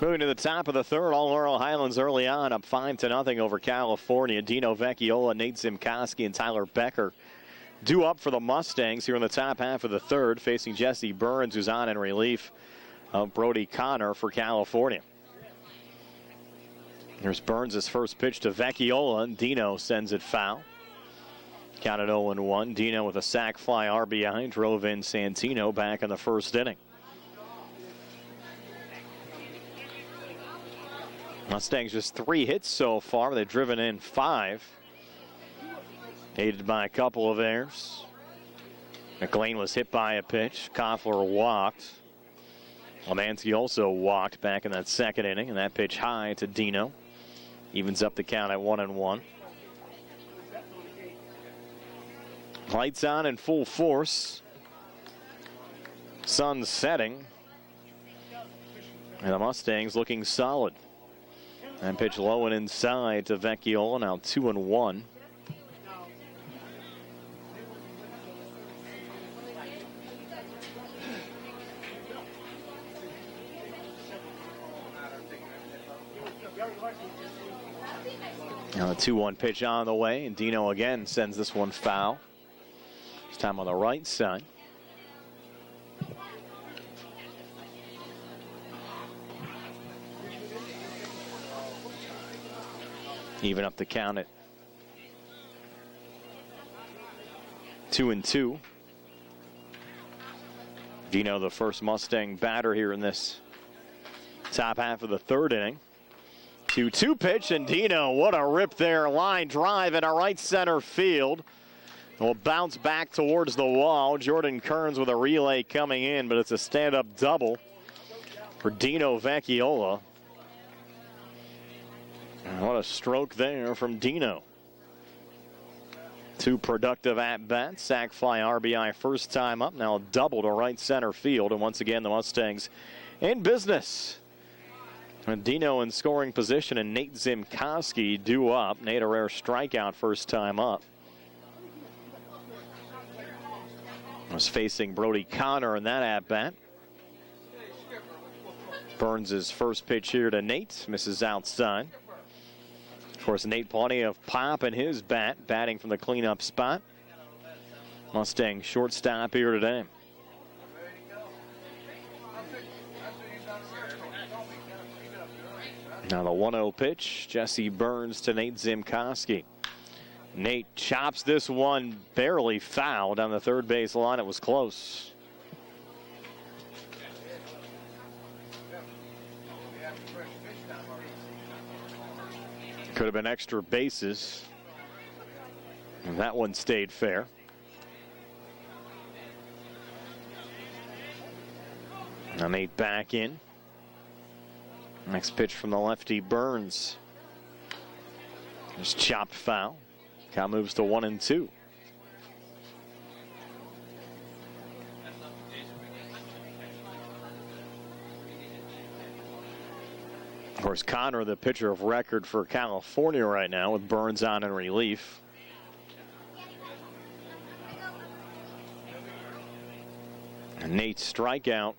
Moving to the top of the third, all Laurel Highlands early on, up 5-0 over California. Dino Vecchiola, Nate Zimkoski, and Tyler Becker due up for the Mustangs here in the top half of the third, facing Jesse Burns, who's on in relief of Brody Connor for California. Here's Burns' first pitch to Vecchiola, and Dino sends it foul. Counted 0-1. Dino with a sac fly RBI drove in Santino back in the first inning. Mustangs just 3 hits so far. They've driven in 5. Aided by a couple of errors. McLean was hit by a pitch. Koffler walked. Lemansky also walked back in that second inning, and that pitch high to Dino. Evens up the count at 1-1. Lights on in full force. Sun setting. And the Mustangs looking solid. And pitch low and inside to Vecchiola, now 2-1. Now a 2-1 pitch on the way, and Dino again sends this one foul. This time on the right side. Even up the count at 2-2. Dino, the first Mustang batter here in this top half of the third inning. 2-2 pitch, and Dino, what a rip there. Line drive in a right center field. Will bounce back towards the wall. Jordan Kearns with a relay coming in, but it's a stand-up double for Dino Vecchiola. What a stroke there from Dino. 2 productive at-bats. Sac fly RBI first time up. Now a double to right center field. And once again, the Mustangs in business. And Dino in scoring position and Nate Zimkoski due up. Nate, a rare strikeout first time up. Was facing Brody Connor in that at-bat. Burns his first pitch here to Nate. Misses outside. Of course, Nate plenty of pop in his bat, batting from the cleanup spot. Mustang shortstop here today. Now the 1-0 pitch, Jesse Burns to Nate Zimkoski. Nate chops this one barely foul down the third base line. It was close. Could have been extra bases. And that one stayed fair. Now Nate back in. Next pitch from the lefty, Burns. Just chopped foul. Count moves to 1-2. Of course, Connor, the pitcher of record for California right now, with Burns on in relief. And Nate's strikeout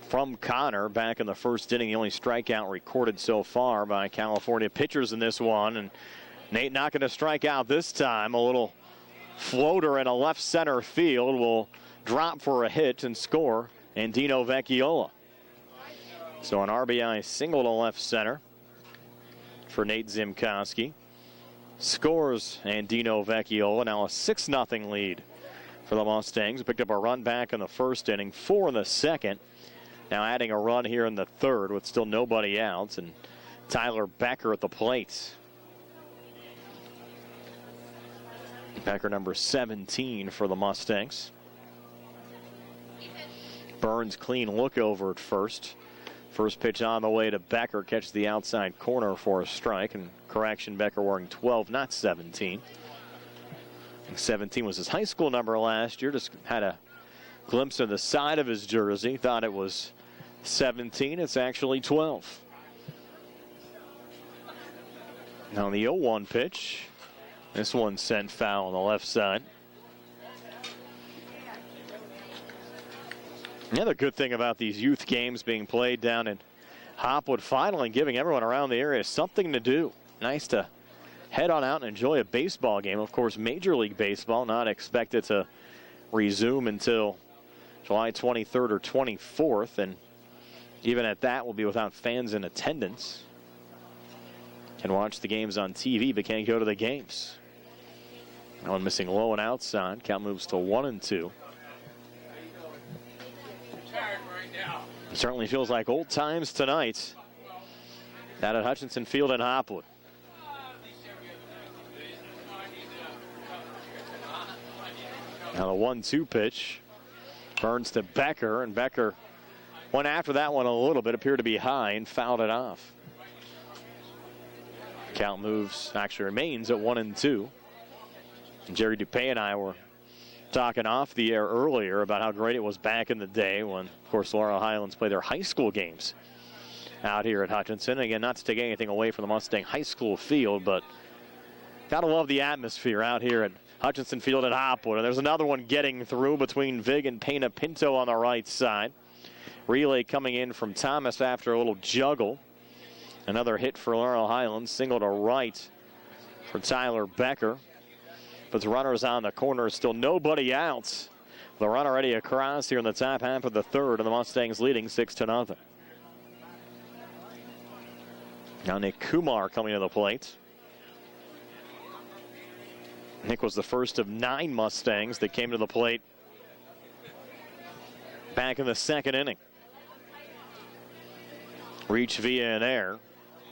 from Connor back in the first inning, the only strikeout recorded so far by California pitchers in this one. And Nate not going to strike out this time. A little floater in a left center field will drop for a hit and score, and Dino Vecchiola. So an RBI single to left center for Nate Zimkoski. Scores and Dino Vecchiola. Now a 6-0 lead for the Mustangs. Picked up a run back in the first inning, 4 in the second. Now adding a run here in the third with still nobody out, and Tyler Becker at the plate. Becker number 17 for the Mustangs. Burns clean look over at first. First pitch on the way to Becker, catches the outside corner for a strike, and correction, Becker wearing 12, not 17. 17 was his high school number last year. Just had a glimpse of the side of his jersey, thought it was 17. It's actually 12. Now the 0-1 pitch. This one sent foul on the left side. The other good thing about these youth games being played down in Hopwood, finally giving everyone around the area something to do. Nice to head on out and enjoy a baseball game. Of course, Major League Baseball not expected to resume until July 23rd or 24th, and even at that, we'll be without fans in attendance. Can watch the games on TV, but can't go to the games. That one missing low and outside. Count moves to 1-2. It certainly feels like old times tonight out at Hutchinson Field in Hopwood. Now the 1-2 pitch. Burns to Becker, and Becker went after that one a little bit, appeared to be high, and fouled it off. Count moves, actually remains at 1-2. And Jerry Dupay and I were talking off the air earlier about how great it was back in the day when, of course, Laurel Highlands played their high school games out here at Hutchinson. Again, not to take anything away from the Mustang High School field, but gotta love the atmosphere out here at Hutchinson Field at Hopwood. And there's another one getting through between Vig and Pena Pinto on the right side. Relay coming in from Thomas after a little juggle. Another hit for Laurel Highlands, single to right for Tyler Becker. But the runners on the corner, still nobody out. The run already across here in the top half of the third, and the Mustangs leading 6-0. Now Nick Kumar coming to the plate. Nick was the first of 9 Mustangs that came to the plate back in the second inning. Reached via an error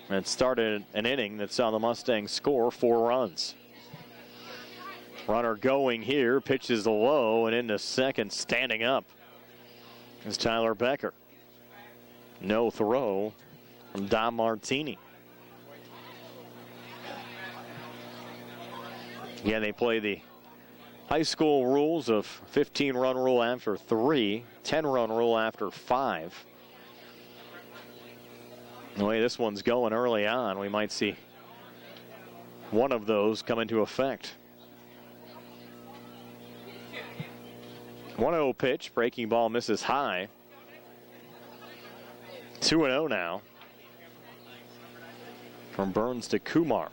and started an inning that saw the Mustangs score 4 runs. Runner going here, pitches low and into second, standing up is Tyler Becker. No throw from Don Martini. Again, they play the high school rules of 15-run rule after 3, 10-run rule after 5. The way this one's going early on, we might see one of those come into effect. 1-0 pitch, breaking ball misses high. 2-0 now from Burns to Kumar.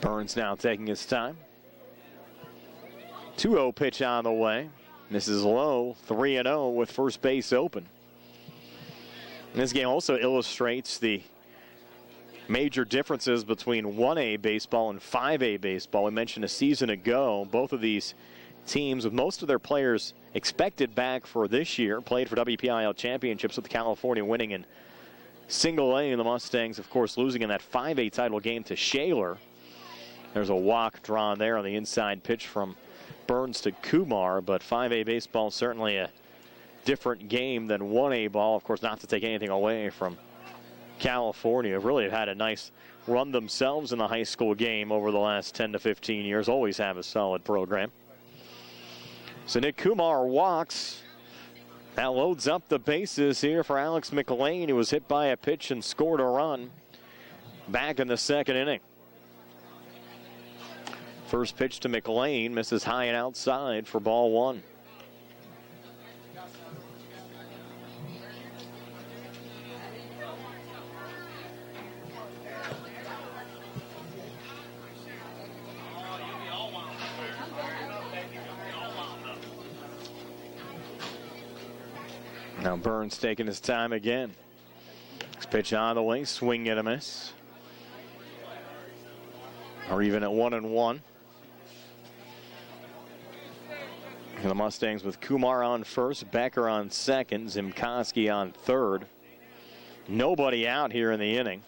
Burns now taking his time. 2-0 pitch on the way. Misses low, 3-0 with first base open. And this game also illustrates the major differences between 1A baseball and 5A baseball. We mentioned a season ago, both of these teams, with most of their players expected back for this year, played for WPIL championships, with California winning in single A, and the Mustangs, of course, losing in that 5A title game to Shaler. There's a walk drawn there on the inside pitch from Burns to Kumar, but 5A baseball certainly a different game than 1A ball. Of course, not to take anything away from California. Really have had a nice run themselves in the high school game over the last 10 to 15 years. Always have a solid program. So Nick Kumar walks. That loads up the bases here for Alex McLean, who was hit by a pitch and scored a run back in the second inning. First pitch to McLean, misses high and outside for ball 1. Now Burns taking his time again. Next pitch on the way, swing and a miss. Or even at 1-1. And the Mustangs with Kumar on first, Becker on second, Zimkoski on third. Nobody out here in the inning.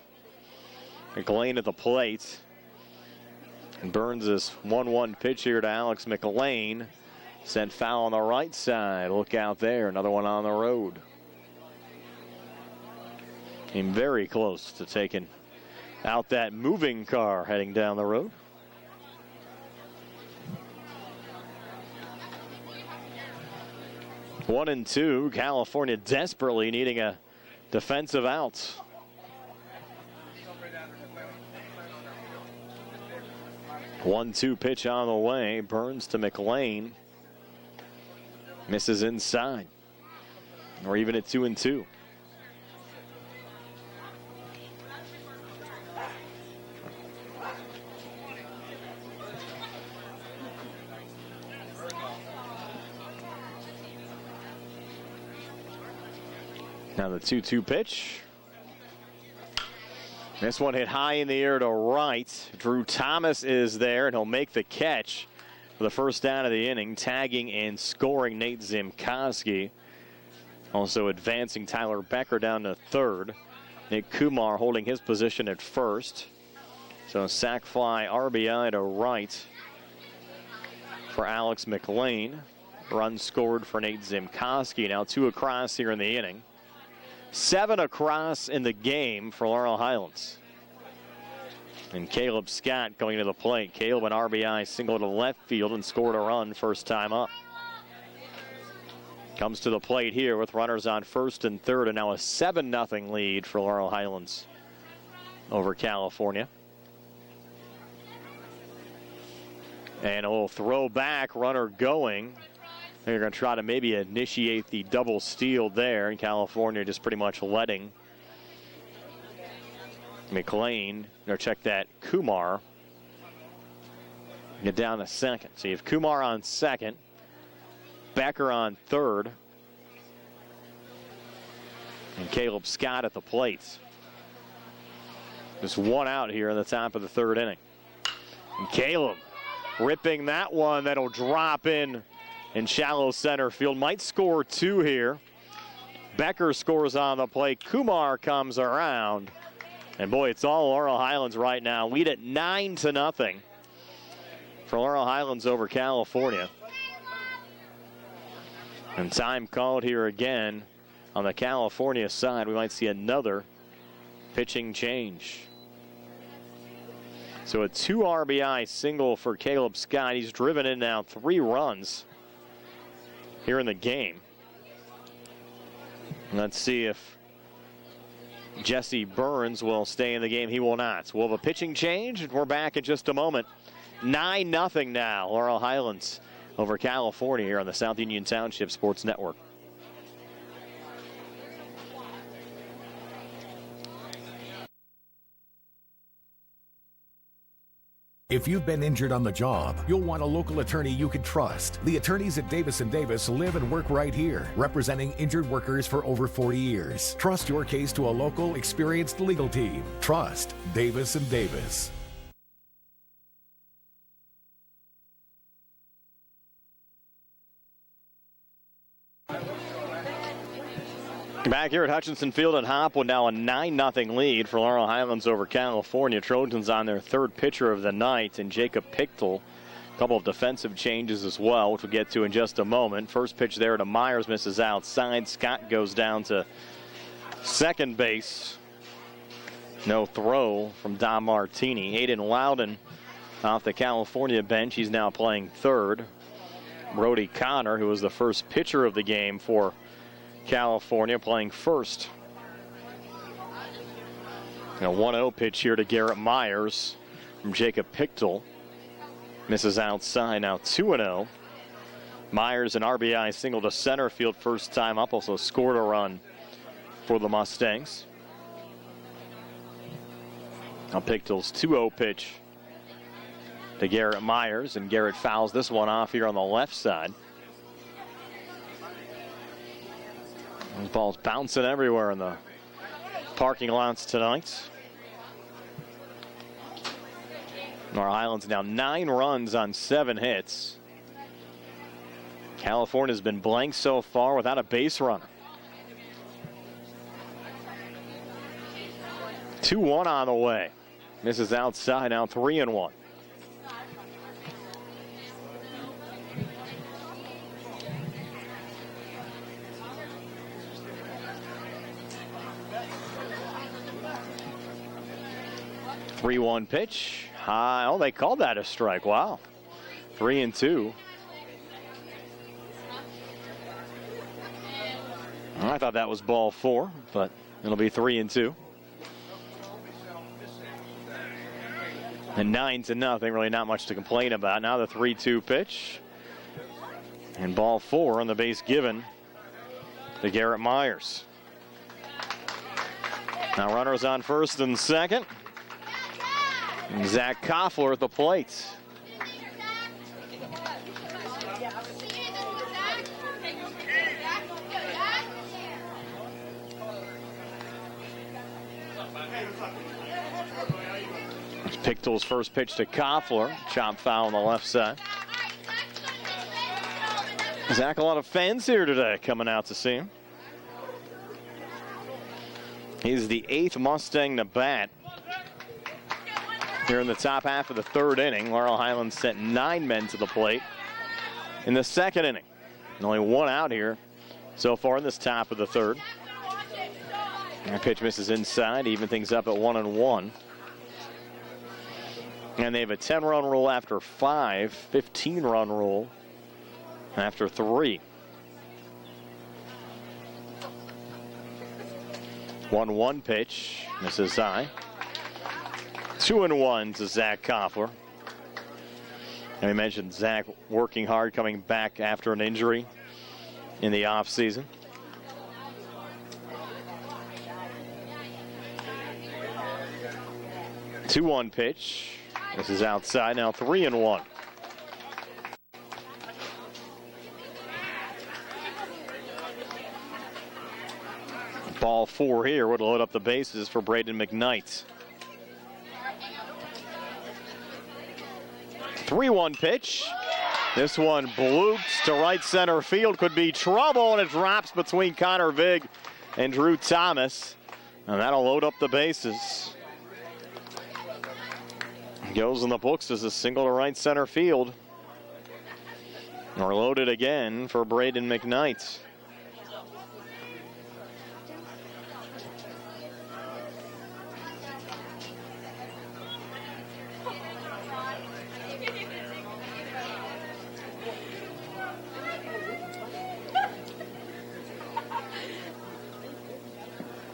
McLean at the plate. And Burns' 1-1 pitch here to Alex McLean. Sent foul on the right side. Look out there. Another one on the road. Came very close to taking out that moving car heading down the road. One and two. California desperately needing a defensive out. 1-2 pitch on the way. Burns to McLean. Misses inside. Or even at 2-2. Now the 2-2 pitch. This one hit high in the air to right. Drew Thomas is there, and he'll make the catch for the first down of the inning, tagging and scoring Nate Zimkoski. Also advancing Tyler Becker down to third. Nick Kumar holding his position at first. So sac fly RBI to right for Alex McLean. Run scored for Nate Zimkoski. Now 2 across here in the inning. 7 across in the game for Laurel Highlands. And Caleb Scott going to the plate. Caleb, an RBI single to left field and scored a run first time up. Comes to the plate here with runners on first and third, and now a 7-0 lead for Laurel Highlands over California. And a little throw back, runner going. They're going to try to maybe initiate the double steal there, and California just pretty much letting McLean, or check that, Kumar, get down to second. So you have Kumar on second, Becker on third, and Caleb Scott at the plate. Just one out here in the top of the third inning. And Caleb ripping that one. That'll drop in shallow center field. Might score 2 here. Becker scores on the plate. Kumar comes around. And boy, it's all Laurel Highlands right now. Lead at 9-0 for Laurel Highlands over California. And time called here again on the California side. We might see another pitching change. So a 2 RBI single for Caleb Scott. He's driven in now 3 runs here in the game. Let's see if Jesse Burns will stay in the game. He will not. So we'll have a pitching change, and we're back in just a moment. 9-0 now, Laurel Highlands over California here on the South Union Township Sports Network. If you've been injured on the job, you'll want a local attorney you can trust. The attorneys at Davis & Davis live and work right here, representing injured workers for over 40 years. Trust your case to a local, experienced legal team. Trust Davis & Davis. Back here at Hutchinson Field at Hopwood, now a 9-0 lead for Laurel Highlands over California. Trojans on their third pitcher of the night, and Jacob Pichtel. A couple of defensive changes as well, which we'll get to in just a moment. First pitch there to Myers, misses outside. Scott goes down to second base. No throw from Don Martini. Hayden Loudon off the California bench. He's now playing third. Brody Connor, who was the first pitcher of the game for California, playing first. A 1-0 pitch here to Garrett Myers from Jacob Pichtel. Misses outside, now 2-0. Myers, an RBI single to center field first time up, also scored a run for the Mustangs. Now Pichtel's 2-0 pitch to Garrett Myers, and Garrett fouls this one off here on the left side. Those balls bouncing everywhere in the parking lots tonight. Laurel Highlands now 9 runs on 7 hits. California's been blank so far without a base runner. 2-1 on the way. Misses outside, now 3-1. Three-one pitch. High. Oh, they called that a strike. Wow. 3-2. I thought that was ball 4, but it'll be 3-2. And 9-0. Really not much to complain about. Now the 3-2 pitch. And ball 4 on the base given to Garrett Myers. Now runners on first and second. And Zach Koffler at the plate. It's Pichtel's first pitch to Koffler. Chop foul on the left side. Zach, a lot of fans here today coming out to see him. He's the 8th Mustang to bat here in the top half of the third inning. Laurel Highlands sent 9 men to the plate in the second inning. And only 1 out here so far in this top of the third. That pitch misses inside, even things up at 1-1. And they have a 10-run rule after 5, 15-run rule after 3. 1-1 pitch, misses high. 2-1 to Zach Koffler. And we mentioned Zach working hard, coming back after an injury in the offseason. Two 2-1 pitch. This is outside, now 3-1. Ball 4 here would load up the bases for Braden McKnight. 3-1 pitch. This one bloops to right center field. Could be trouble, and it drops between Connor Vig and Drew Thomas. And that'll load up the bases. Goes in the books as a single to right center field. Or loaded again for Braden McKnight.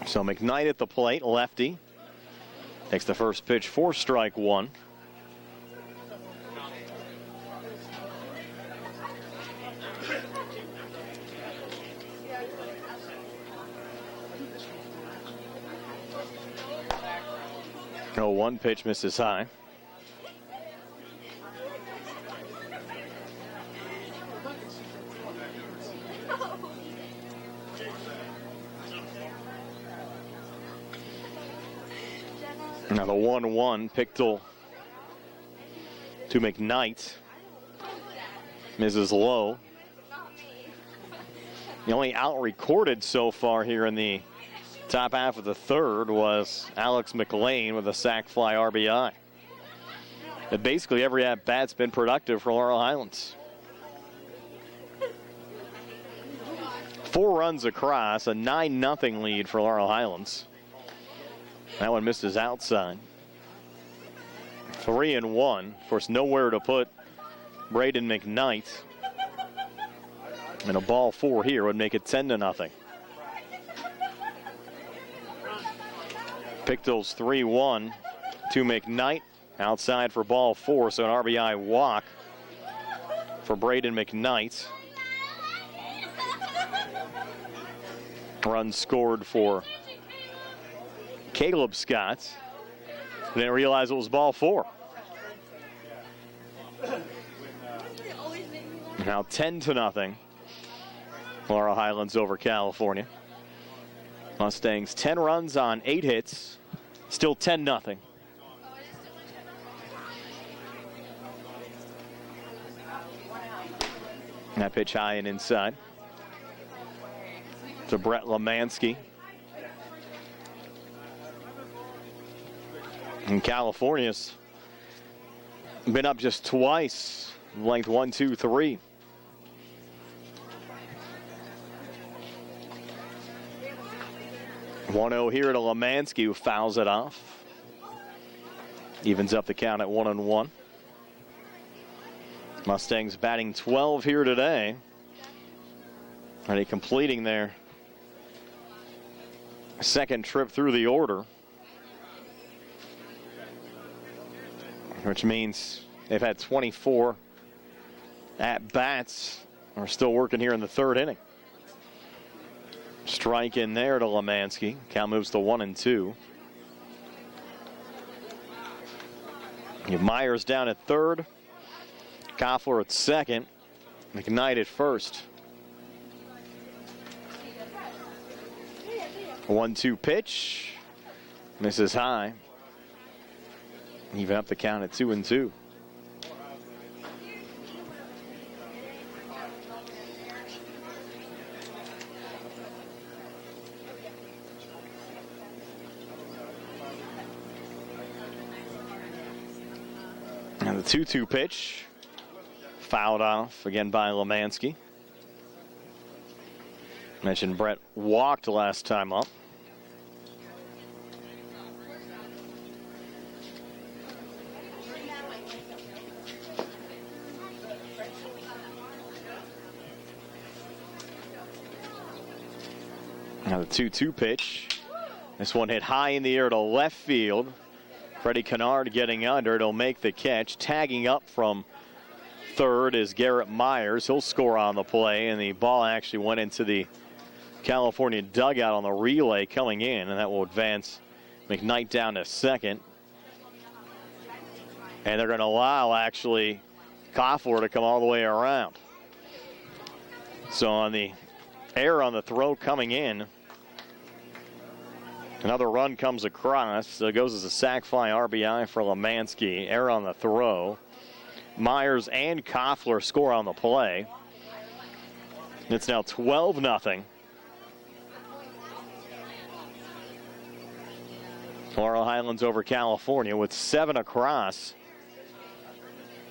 So McKnight at the plate, lefty. Takes the first pitch for strike one. Oh, one pitch misses high. Now the 1-1, Pichtel to McKnight. Misses low. The only out recorded so far here in the top half of the third was Alex McLean with a sac fly RBI. But basically every at-bat's been productive for Laurel Highlands. 4 runs across, a 9-0 lead for Laurel Highlands. That one misses outside. 3-1. Of course, nowhere to put Braden McKnight. And a ball 4 here would make it 10-0. Pichtel's 3-1 to McKnight. Outside for ball 4, so an RBI walk for Braden McKnight. Run scored for Caleb Scott. Didn't realize it was ball 4. Now 10-0. Laurel Highlands over California. Mustangs 10 runs on 8 hits. Still 10-0. That pitch high and inside to Brett Lemansky. And California's been up just twice, length 1, 2, 3. (1-0) here to Lemansky, who fouls it off. Evens up the count at 1-1. Mustangs batting 12 here today. Already completing their second trip through the order, which means they've had 24 at-bats. Are still working here in the third inning. Strike in there to Lemansky. Count moves to 1-2. You have Myers down at third. Koffler at second. McKnight at first. 1-2 pitch. Misses high. Even up the count at 2-2. And the 2-2 pitch, fouled off again by Lemansky. Mentioned Brett walked last time up. Now the 2-2 pitch. This one hit high in the air to left field. Freddie Kennard getting under. It'll make the catch. Tagging up from third is Garrett Myers. He'll score on the play, and the ball actually went into the California dugout on the relay coming in, and that will advance McKnight down to second. And they're going to allow, actually, Koffler to come all the way around. So on the error on the throw coming in, another run comes across. So it goes as a sac fly RBI for Lemansky. Error on the throw. Myers and Koffler score on the play. It's now 12-0. Laurel Highlands over California with 7 across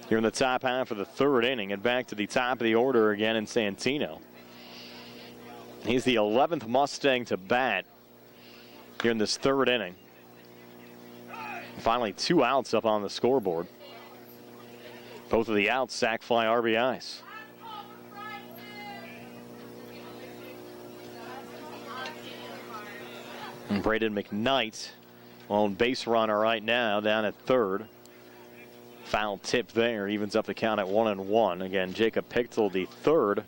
here in the top half of the third inning, and back to the top of the order again in Santino. He's the 11th Mustang to bat here in this third inning. Finally, 2 outs up on the scoreboard. Both of the outs sac fly RBIs. And Braden McKnight, lone base runner right now, down at third. Foul tip there, evens up the count at 1-1. Again, Jacob Pichtel, the third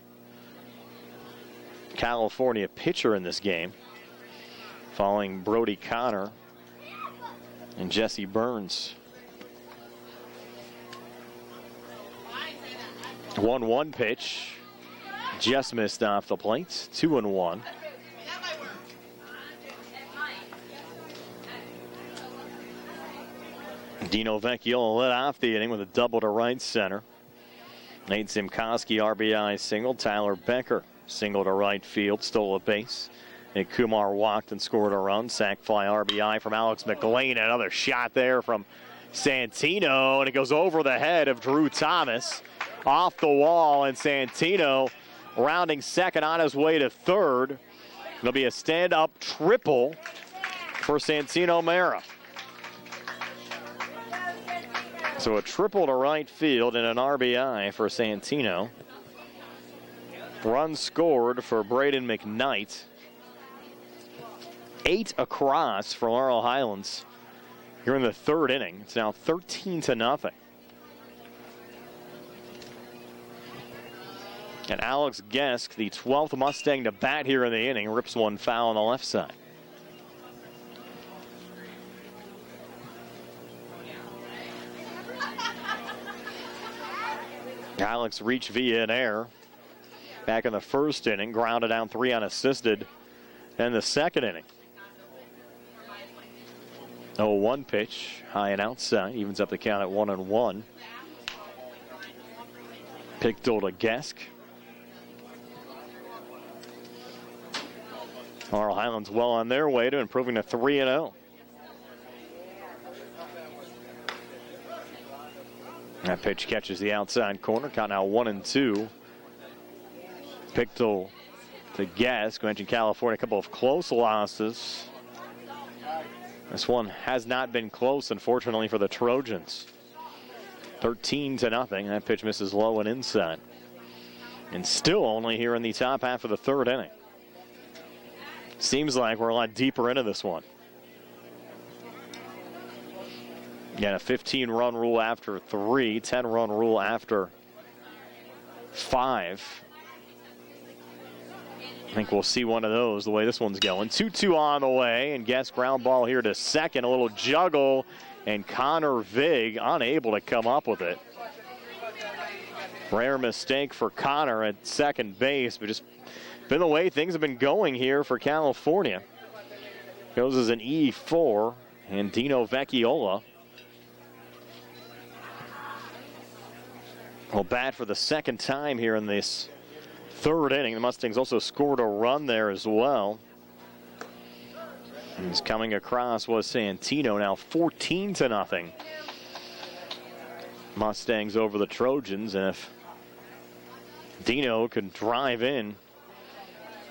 California pitcher in this game, following Brody Connor and Jesse Burns. 1-1 pitch, just missed off the plate. 2-1. Dino Vecchiola led off the inning with a double to right center. Nate Zimkowski RBI single. Tyler Becker single to right field, stole a base. And Kumar walked and scored a run. Sac fly RBI from Alex McLean. Another shot there from Santino, and it goes over the head of Drew Thomas. Off the wall, and Santino rounding second on his way to third. It'll be a stand-up triple for Santino Mera. So a triple to right field and an RBI for Santino. Run scored for Braden McKnight. 8 across for Laurel Highlands here in the third inning. It's now 13-0. And Alex Gesk, the 12th Mustang to bat here in the inning, rips one foul on the left side. Alex reached via an error back in the first inning, grounded down 3 unassisted in the second inning. 0-1 pitch, high and outside, evens up the count at 1-1. Pichtel to Gesk. Laurel Highlands well on their way to improving to 3-0. That pitch catches the outside corner. Count now 1-2. Pichtel to Gesk. Mentioned California, a couple of close losses. This one has not been close, unfortunately, for the Trojans. 13-0. That pitch misses low and inside. And still only here in the top half of the third inning. Seems like we're a lot deeper into this one. Again, a 15-run rule after 3, 10-run rule after 5. I think we'll see one of those the way this one's going. 2-2 on the way, and Guest ground ball here to second. A little juggle, and Connor Vig unable to come up with it. Rare mistake for Connor at second base, but just been the way things have been going here for California. Goes as an E4, and Dino Vecchiola will bat for the second time here in this third inning. The Mustangs also scored a run there as well. And he's coming across was Santino, now 14-0. Mustangs over the Trojans, and if Dino could drive in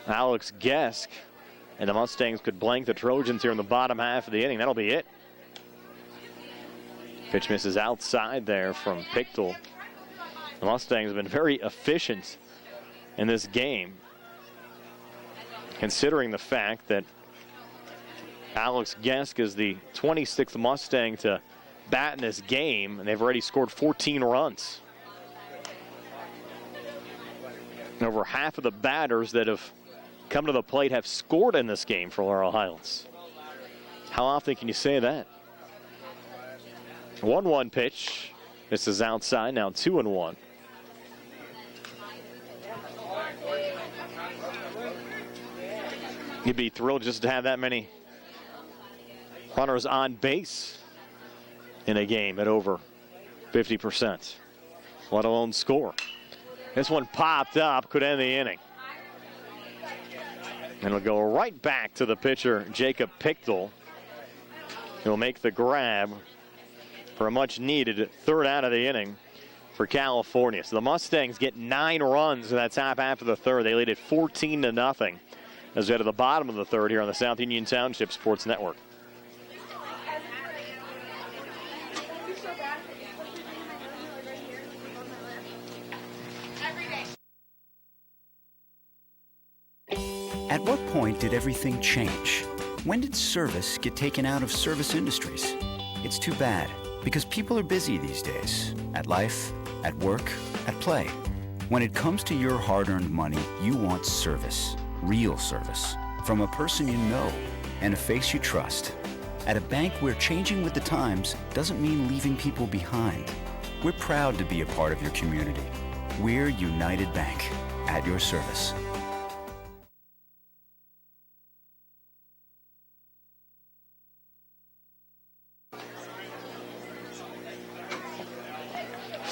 Alex Gesk and the Mustangs could blank the Trojans here in the bottom half of the inning, that'll be it. Pitch misses outside there from Pichtel. The Mustangs have been very efficient in this game. considering the fact that Alex Gesk is the 26th Mustang to bat in this game, and they've already scored 14 runs. And over half of the batters that have come to the plate have scored in this game for Laurel Highlands. How often can you say that? 1-1 pitch. This is outside, now 2-1. You'd be thrilled just to have that many runners on base in a game at over 50%, let alone score. This one popped up, could end the inning. And it'll go right back to the pitcher, Jacob Pichtel. He'll make the grab for a much-needed third out of the inning for California. So the Mustangs get 9 runs in that top half of the third. They lead it 14-0 as we head to the bottom of the third here on the South Union Township Sports Network. At what point did everything change? When did service get taken out of service industries? It's too bad, because people are busy these days. At life, at work, at play. When it comes to your hard-earned money, you want service. Real service. From a person you know and a face you trust. At a bank where changing with the times doesn't mean leaving people behind. We're proud to be a part of your community. We're United Bank. At your service.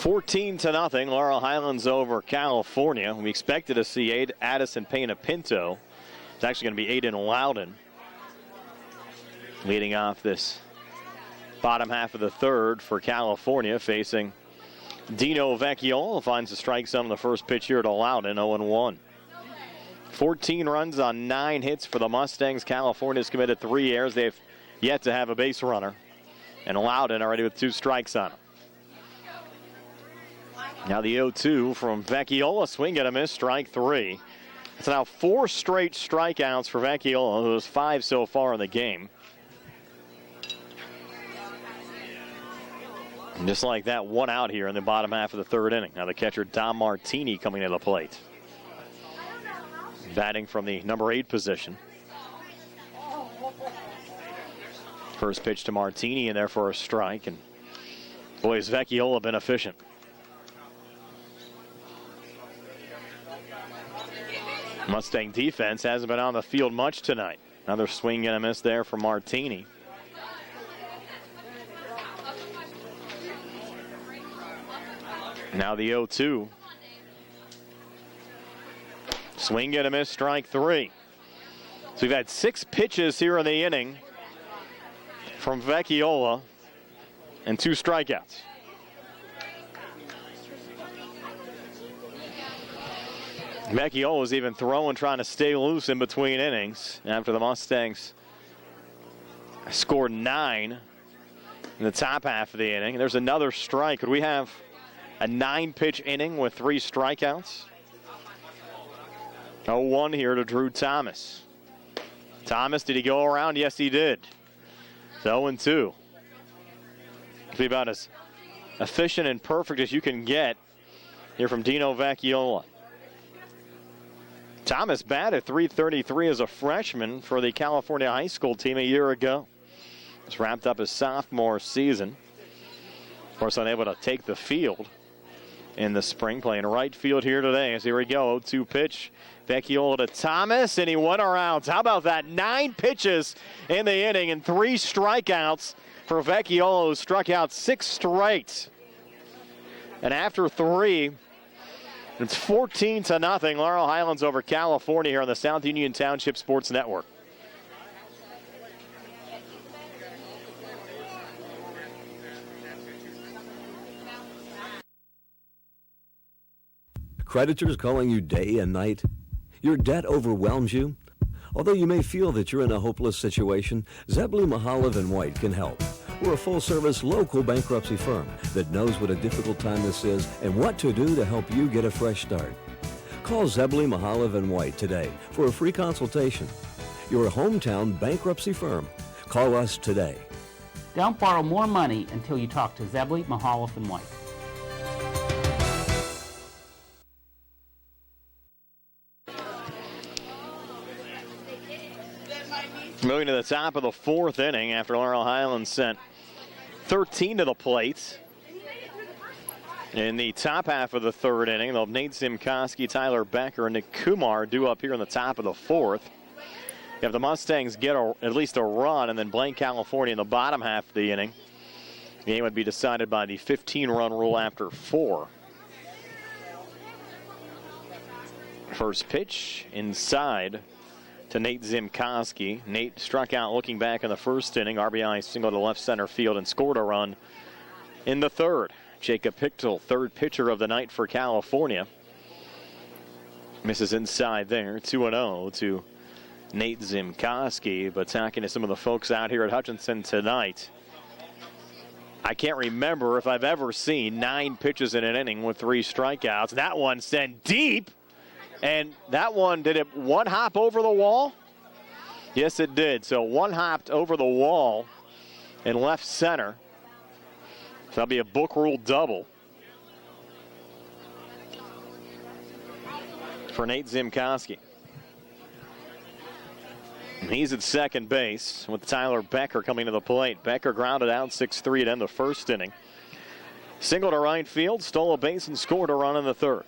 (14-0), Laurel Highlands over California. We expected to see Addison Pena Pinto. It's actually going to be Aiden Loudon leading off this bottom half of the third for California, facing Dino Vecchiola. Finds the strike zone on the first pitch here to Loudon, 0-1. 14 runs on 9 hits for the Mustangs. California's committed 3 errors. They've yet to have a base runner. And Loudon already with 2 strikes on him. Now the 0-2 from Vecchiola. Swing and a miss, strike 3. It's now 4 straight strikeouts for Vecchiola, who has 5 so far in the game. And just like that, 1 out here in the bottom half of the third inning. Now the catcher, Dom Martini, coming to the plate. Batting from the number 8 position. First pitch to Martini in there for a strike. And boy, has Vecchiola been efficient. Mustang defense hasn't been on the field much tonight. Another swing and a miss there for Martini. Now the 0-2. Swing and a miss, strike 3. So we've had 6 pitches here in the inning from Vecchiola and 2 strikeouts. Vecchiola was even throwing, trying to stay loose in between innings after the Mustangs scored 9 in the top half of the inning. There's another strike. Could we have a 9-pitch inning with 3 strikeouts? 0-1 here to Drew Thomas. Thomas, did he go around? Yes, he did. It's 0-2. It'll be about as efficient and perfect as you can get here from Dino Vecchiola. Thomas batted .333 as a freshman for the California high school team a year ago. Just wrapped up his sophomore season. Of course, unable to take the field in the spring, playing right field here today. As here we go, 0-2 pitch. Vecchiola to Thomas, and he went around. How about that? 9 pitches in the inning and 3 strikeouts for Vecchiola, who struck out 6 straight. And after 3, it's 14-0. Laurel Highlands over California here on the South Union Township Sports Network. Creditors calling you day and night? Your debt overwhelms you? Although you may feel that you're in a hopeless situation, Zebulon Mahalev and White can help. We're a full-service local bankruptcy firm that knows what a difficult time this is and what to do to help you get a fresh start. Call Zebley, Mahalev, and White today for a free consultation. Your hometown bankruptcy firm. Call us today. Don't borrow more money until you talk to Zebley, Mahalev, and White. Moving to the top of the fourth inning after Laurel Highlands sent 13 to the plate. In the top half of the third inning, they'll have Nate Zimkoski, Tyler Becker, and Nick Kumar due up here in the top of the fourth. If the Mustangs get at least a run and then blank California in the bottom half of the inning, the game would be decided by the 15-run rule after 4. First pitch inside to Nate Zimkoski. Nate struck out looking back in the first inning. RBI single to left center field and scored a run in the third. Jacob Pichtel, third pitcher of the night for California. Misses inside there, 2-0 to Nate Zimkoski. But talking to some of the folks out here at Hutchinson tonight, I can't remember if I've ever seen 9 pitches in an inning with 3 strikeouts. That one sent deep. And that one, did it one hop over the wall? Yes, it did. So one hopped over the wall in left center. So that'll be a book rule double for Nate Zimkoski. He's at second base with Tyler Becker coming to the plate. Becker grounded out 6-3 to end the first inning. Single to right field, stole a base and scored a run in the third.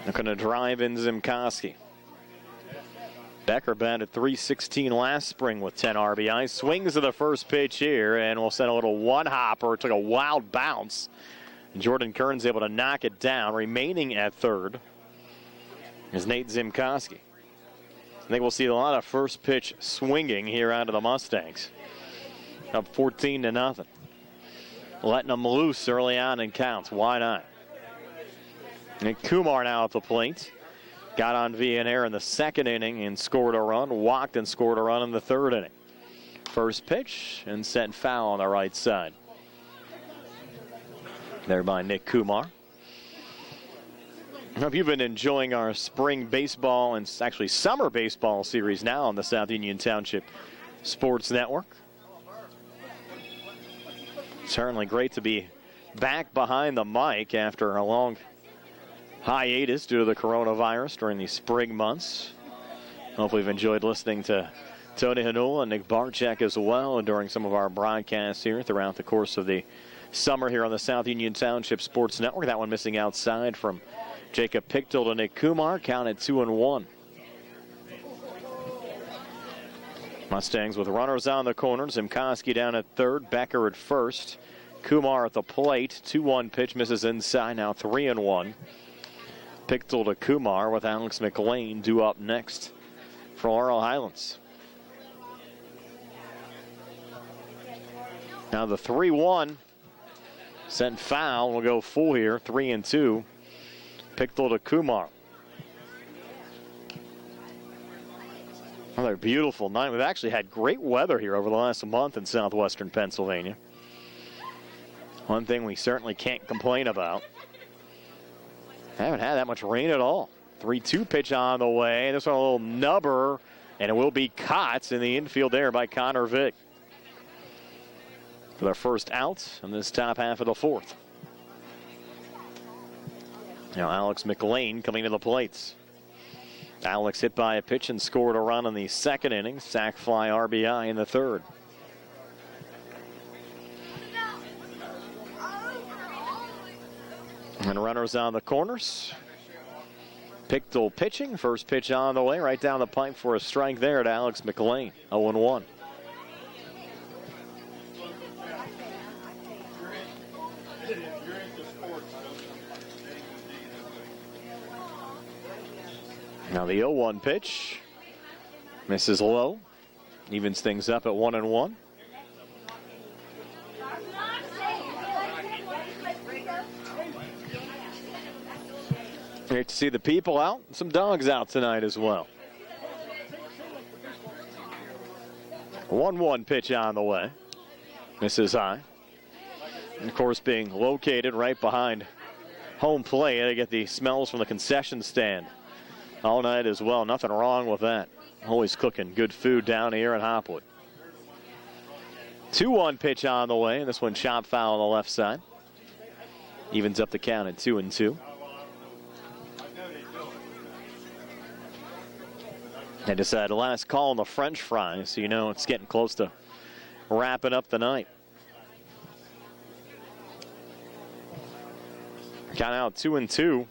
They're going to drive in Zimkoski. Becker batted .316 last spring with 10 RBIs. Swings to the first pitch here, and we'll send a little one-hopper. Took a wild bounce. Jordan Kern's able to knock it down. Remaining at third is Nate Zimkoski. I think we'll see a lot of first pitch swinging here out of the Mustangs. Up 14-0. Letting them loose early on in counts. Why not? And Kumar now at the plate. Got on Villanueva in the second inning and scored a run. Walked and scored a run in the third inning. First pitch and sent foul on the right side. There by Nick Kumar. I hope you've been enjoying our spring baseball and actually summer baseball series now on the South Union Township Sports Network. Certainly great to be back behind the mic after a long hiatus due to the coronavirus during the spring months. Hopefully you've enjoyed listening to Tony Hanula and Nick Barczyk as well during some of our broadcasts here throughout the course of the summer here on the South Union Township Sports Network. That one missing outside from Jacob Pichtel to Nick Kumar. Count at 2-1. Mustangs with runners on the corner. Zimkoski down at third. Becker at first. Kumar at the plate. 2-1 pitch misses inside. Now 3-1. Pichtel to Kumar with Alex McLean due up next for Laurel Highlands. Now the 3-1 sent foul. We'll go full here. 3-2. Pichtel to Kumar. Another beautiful night. We've actually had great weather here over the last month in southwestern Pennsylvania. One thing we certainly can't complain about. Haven't had that much rain at all. 3-2 pitch on the way. This one a little nubber, and it will be caught in the infield there by Connor Vick for their first out in this top half of the fourth. Now Alex McLean coming to the plates. Alex hit by a pitch and scored a run in the second inning. Sac fly RBI in the third. And runners on the corners. Pichtel pitching. First pitch on the way. Right down the pipe for a strike there to Alex McLean. 0-1. Now the 0-1 pitch. Misses low. Evens things up at 1-1. Great to see the people out. Some dogs out tonight as well. 1-1 pitch on the way. Misses high. And of course being located right behind home plate. They get the smells from the concession stand all night as well. Nothing wrong with that. Always cooking good food down here in Hopwood. 2-1 pitch on the way, and this one chop foul on the left side. Evens up the count at 2-2. They decided last call on the French fries, so you know it's getting close to wrapping up the night. Count out 2-2.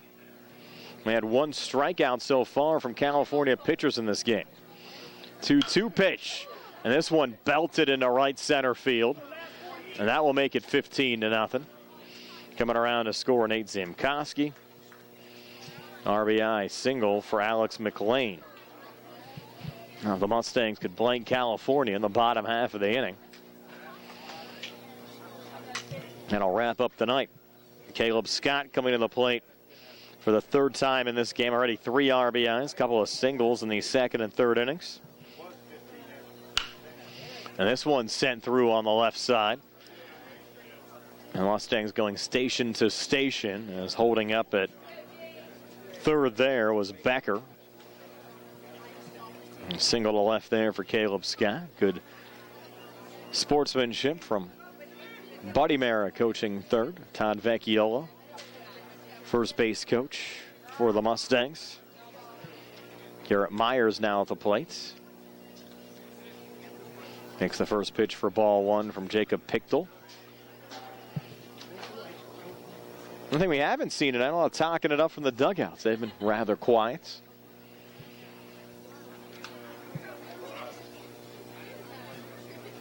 We had one strikeout so far from California pitchers in this game. 2-2 pitch. And this one belted into right center field. And that will make it 15-0. Coming around to score, Nate Zamkowski. RBI single for Alex McLean. Now the Mustangs could blank California in the bottom half of the inning. And I'll wrap up the night. Caleb Scott coming to the plate for the third time in this game. Already 3 RBIs, a couple of singles in the second and third innings. And this one sent through on the left side. And Mustangs going station to station, as holding up at third there was Becker. And single to left there for Caleb Scott. Good sportsmanship from Buddy Mara coaching third. Todd Vecchiola, first base coach for the Mustangs. Garrett Myers now at the plate. Takes the first pitch for ball one from Jacob Pichtel. One thing we haven't seen tonight, a lot of talking it up from the dugouts. They've been rather quiet.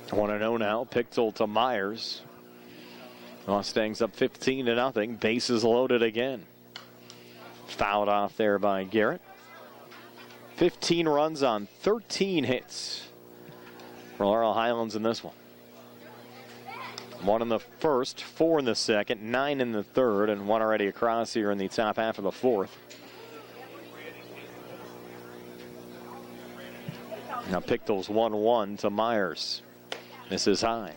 1-0 now. Pichtel to Myers. Mustangs up 15-0. Bases loaded again. Fouled off there by Garrett. 15 runs on 13 hits for Laurel Highlands in this one. 1 in the first, 4 in the second, 9 in the third, and 1 already across here in the top half of the fourth. Now Pichtel's 1-1 to Myers. This is high.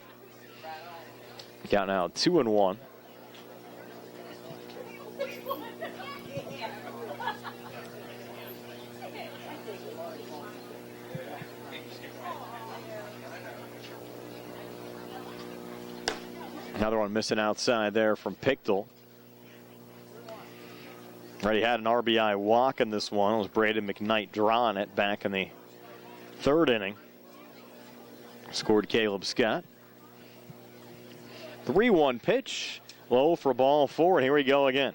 Count now 2-1. Another one missing outside there from Pichtel. Already had an RBI walk in this one. It was Braden McKnight drawing it back in the third inning. Scored Caleb Scott. 3-1 pitch. Low for ball 4, and here we go again.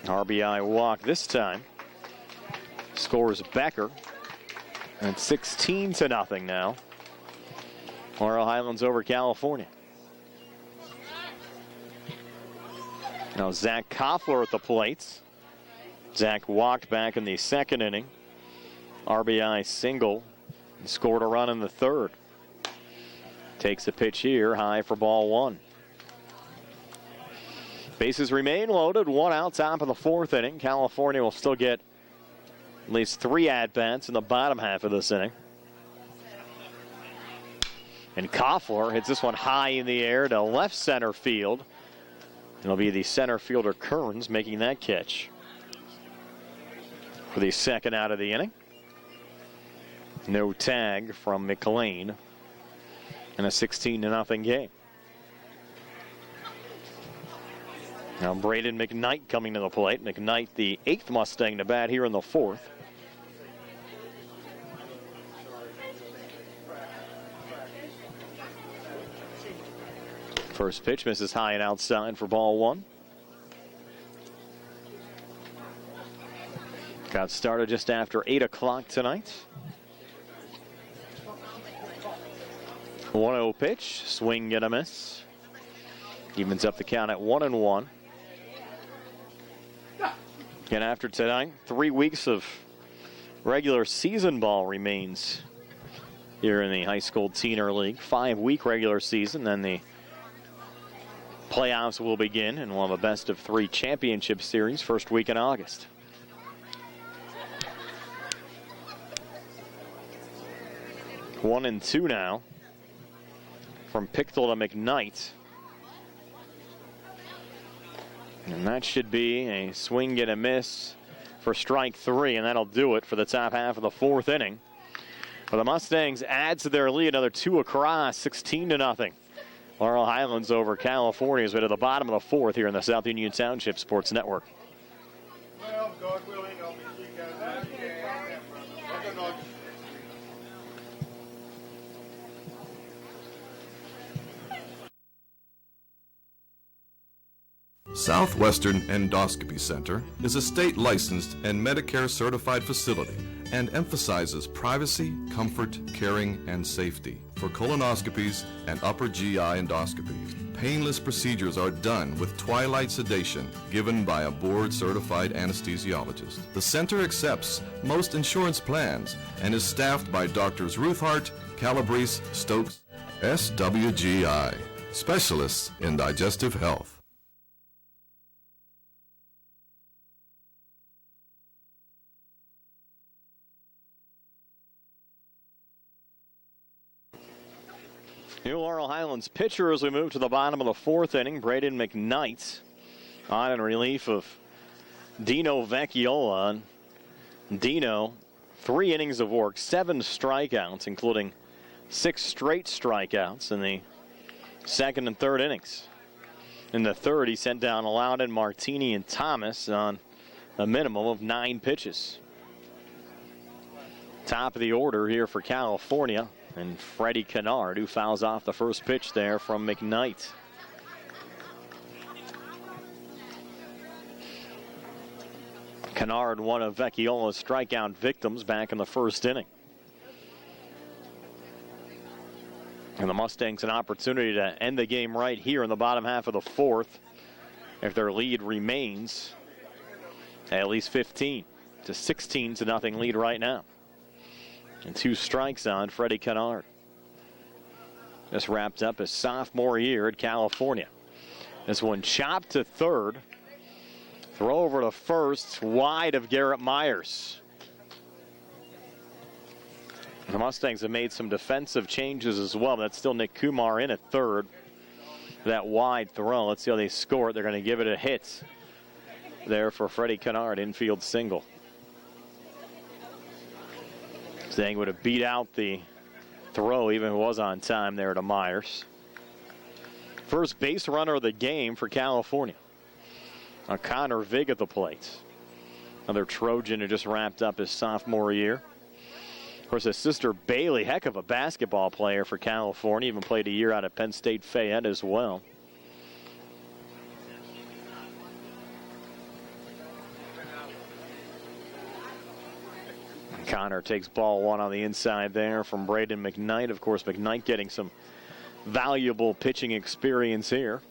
RBI walk this time. Scores Becker. And it's 16-0 now. Laurel Highlands over California. Now Zach Koffler at the plate. Zach walked back in the second inning. RBI single. And scored a run in the third. Takes the pitch here, high for ball 1. Bases remain loaded, 1 out, top of the fourth inning. California will still get at least 3 at-bats in the bottom half of this inning. And Koffler hits this one high in the air to left center field. It'll be the center fielder Kearns making that catch for the second out of the inning. No tag from McLean in a 16-0 game. Now Braden McKnight coming to the plate. McKnight, the 8th Mustang to bat here in the 4th. First pitch misses high and outside for ball 1. Got started just after 8 o'clock tonight. 1-0 pitch, swing and a miss. Evens up the count at 1-1. And after tonight, 3 weeks of regular season ball remains here in the high school Teener League. 5-week regular season, then the playoffs will begin, and we'll have a best-of-3 championship series first week in August. One and 2 now from Pichtel to McKnight. And that should be a swing and a miss for strike 3, and that'll do it for the top half of the 4th inning. Well, the Mustangs add to their lead, another 2 across, 16-0. Laurel Highlands over California as we to the bottom of the 4th here in the South Union Township Sports Network. Well, God willing, I'll be seeing you guys again. Southwestern Endoscopy Center is a state-licensed and Medicare-certified facility and emphasizes privacy, comfort, caring, and safety for colonoscopies and upper GI endoscopies. Painless procedures are done with twilight sedation given by a board-certified anesthesiologist. The center accepts most insurance plans and is staffed by Doctors Ruthhart, Calabrese, Stokes, SWGI, specialists in digestive health. New Laurel Highlands pitcher as we move to the bottom of the 4th inning. Braden McKnight on in relief of Dino Vecchiola. Dino, 3 innings of work, 7 strikeouts, including 6 straight strikeouts in the 2nd and 3rd innings. In the 3rd, he sent down Loudon, Martini, and Thomas on a minimum of 9 pitches. Top of the order here for California. And Freddie Kennard, who fouls off the first pitch there from McKnight. Kennard, one of Vecchiola's strikeout victims back in the 1st inning. And the Mustangs an opportunity to end the game right here in the bottom half of the 4th if their lead remains at least 15 to 16-0 lead right now. And 2 strikes on Freddie Kennard. Just wrapped up his sophomore year at California. This one chopped to 3rd. Throw over to 1st, wide of Garrett Myers. The Mustangs have made some defensive changes as well. That's still Nick Kumar in at 3rd. That wide throw. Let's see how they score it. They're going to give it a hit there for Freddie Kennard, infield single. Saying would have beat out the throw even if it was on time there to Myers. First base runner of the game for California. Connor Vig at the plate. Another Trojan who just wrapped up his sophomore year. Of course, his sister Bailey, heck of a basketball player for California. Even played a year out at Penn State Fayette as well. Connor takes ball 1 on the inside there from Braden McKnight. Of course, McKnight getting some valuable pitching experience here.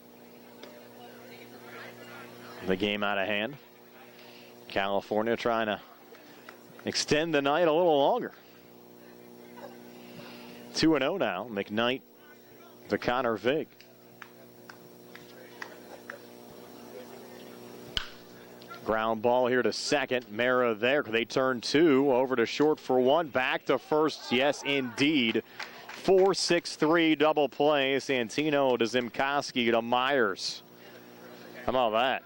The game out of hand. California trying to extend the night a little longer. 2-0 now. McKnight to Connor Vig. Ground ball here to second. Mara there. They turn 2 over to short for 1. Back to first. Yes, indeed. 4-6-3 double play. Santino to Zimkoski to Myers. How about that?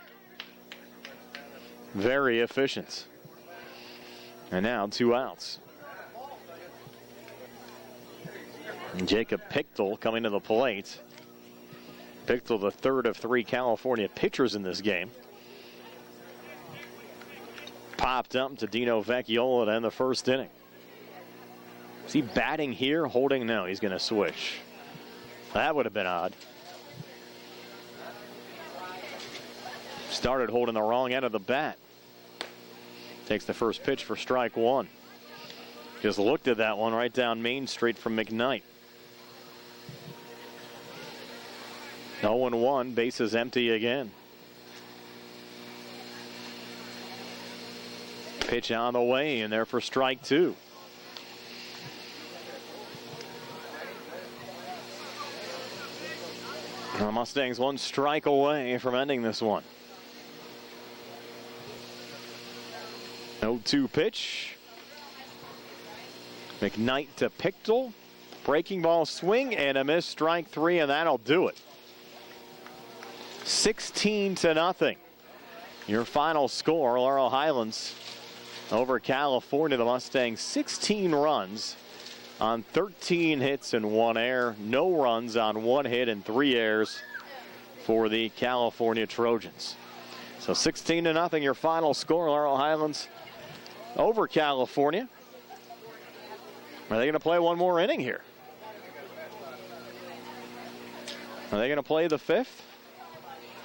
Very efficient. And now 2 outs. And Jacob Pichtel coming to the plate. Pichtel, the 3rd of 3 California pitchers in this game. Popped up to Dino Vecchiola to end the 1st inning. Is he batting here? Holding? No, he's going to switch. That would have been odd. Started holding the wrong end of the bat. Takes the first pitch for strike 1. Just looked at that one right down Main Street from McKnight. 0-1, bases empty again. Pitch on the way, and there for strike 2. The Mustangs 1 strike away from ending this one. 0-2 pitch. McKnight to Pichtel. Breaking ball swing and a miss, strike 3, and that'll do it. 16-0. Your final score, Laurel Highlands over California. The Mustangs 16 runs on 13 hits and 1 error. No runs on 1 hit and 3 errors for the California Trojans. So 16-0 your final score, Laurel Highlands over California. Are they going to play one more inning here? Are they going to play the 5th?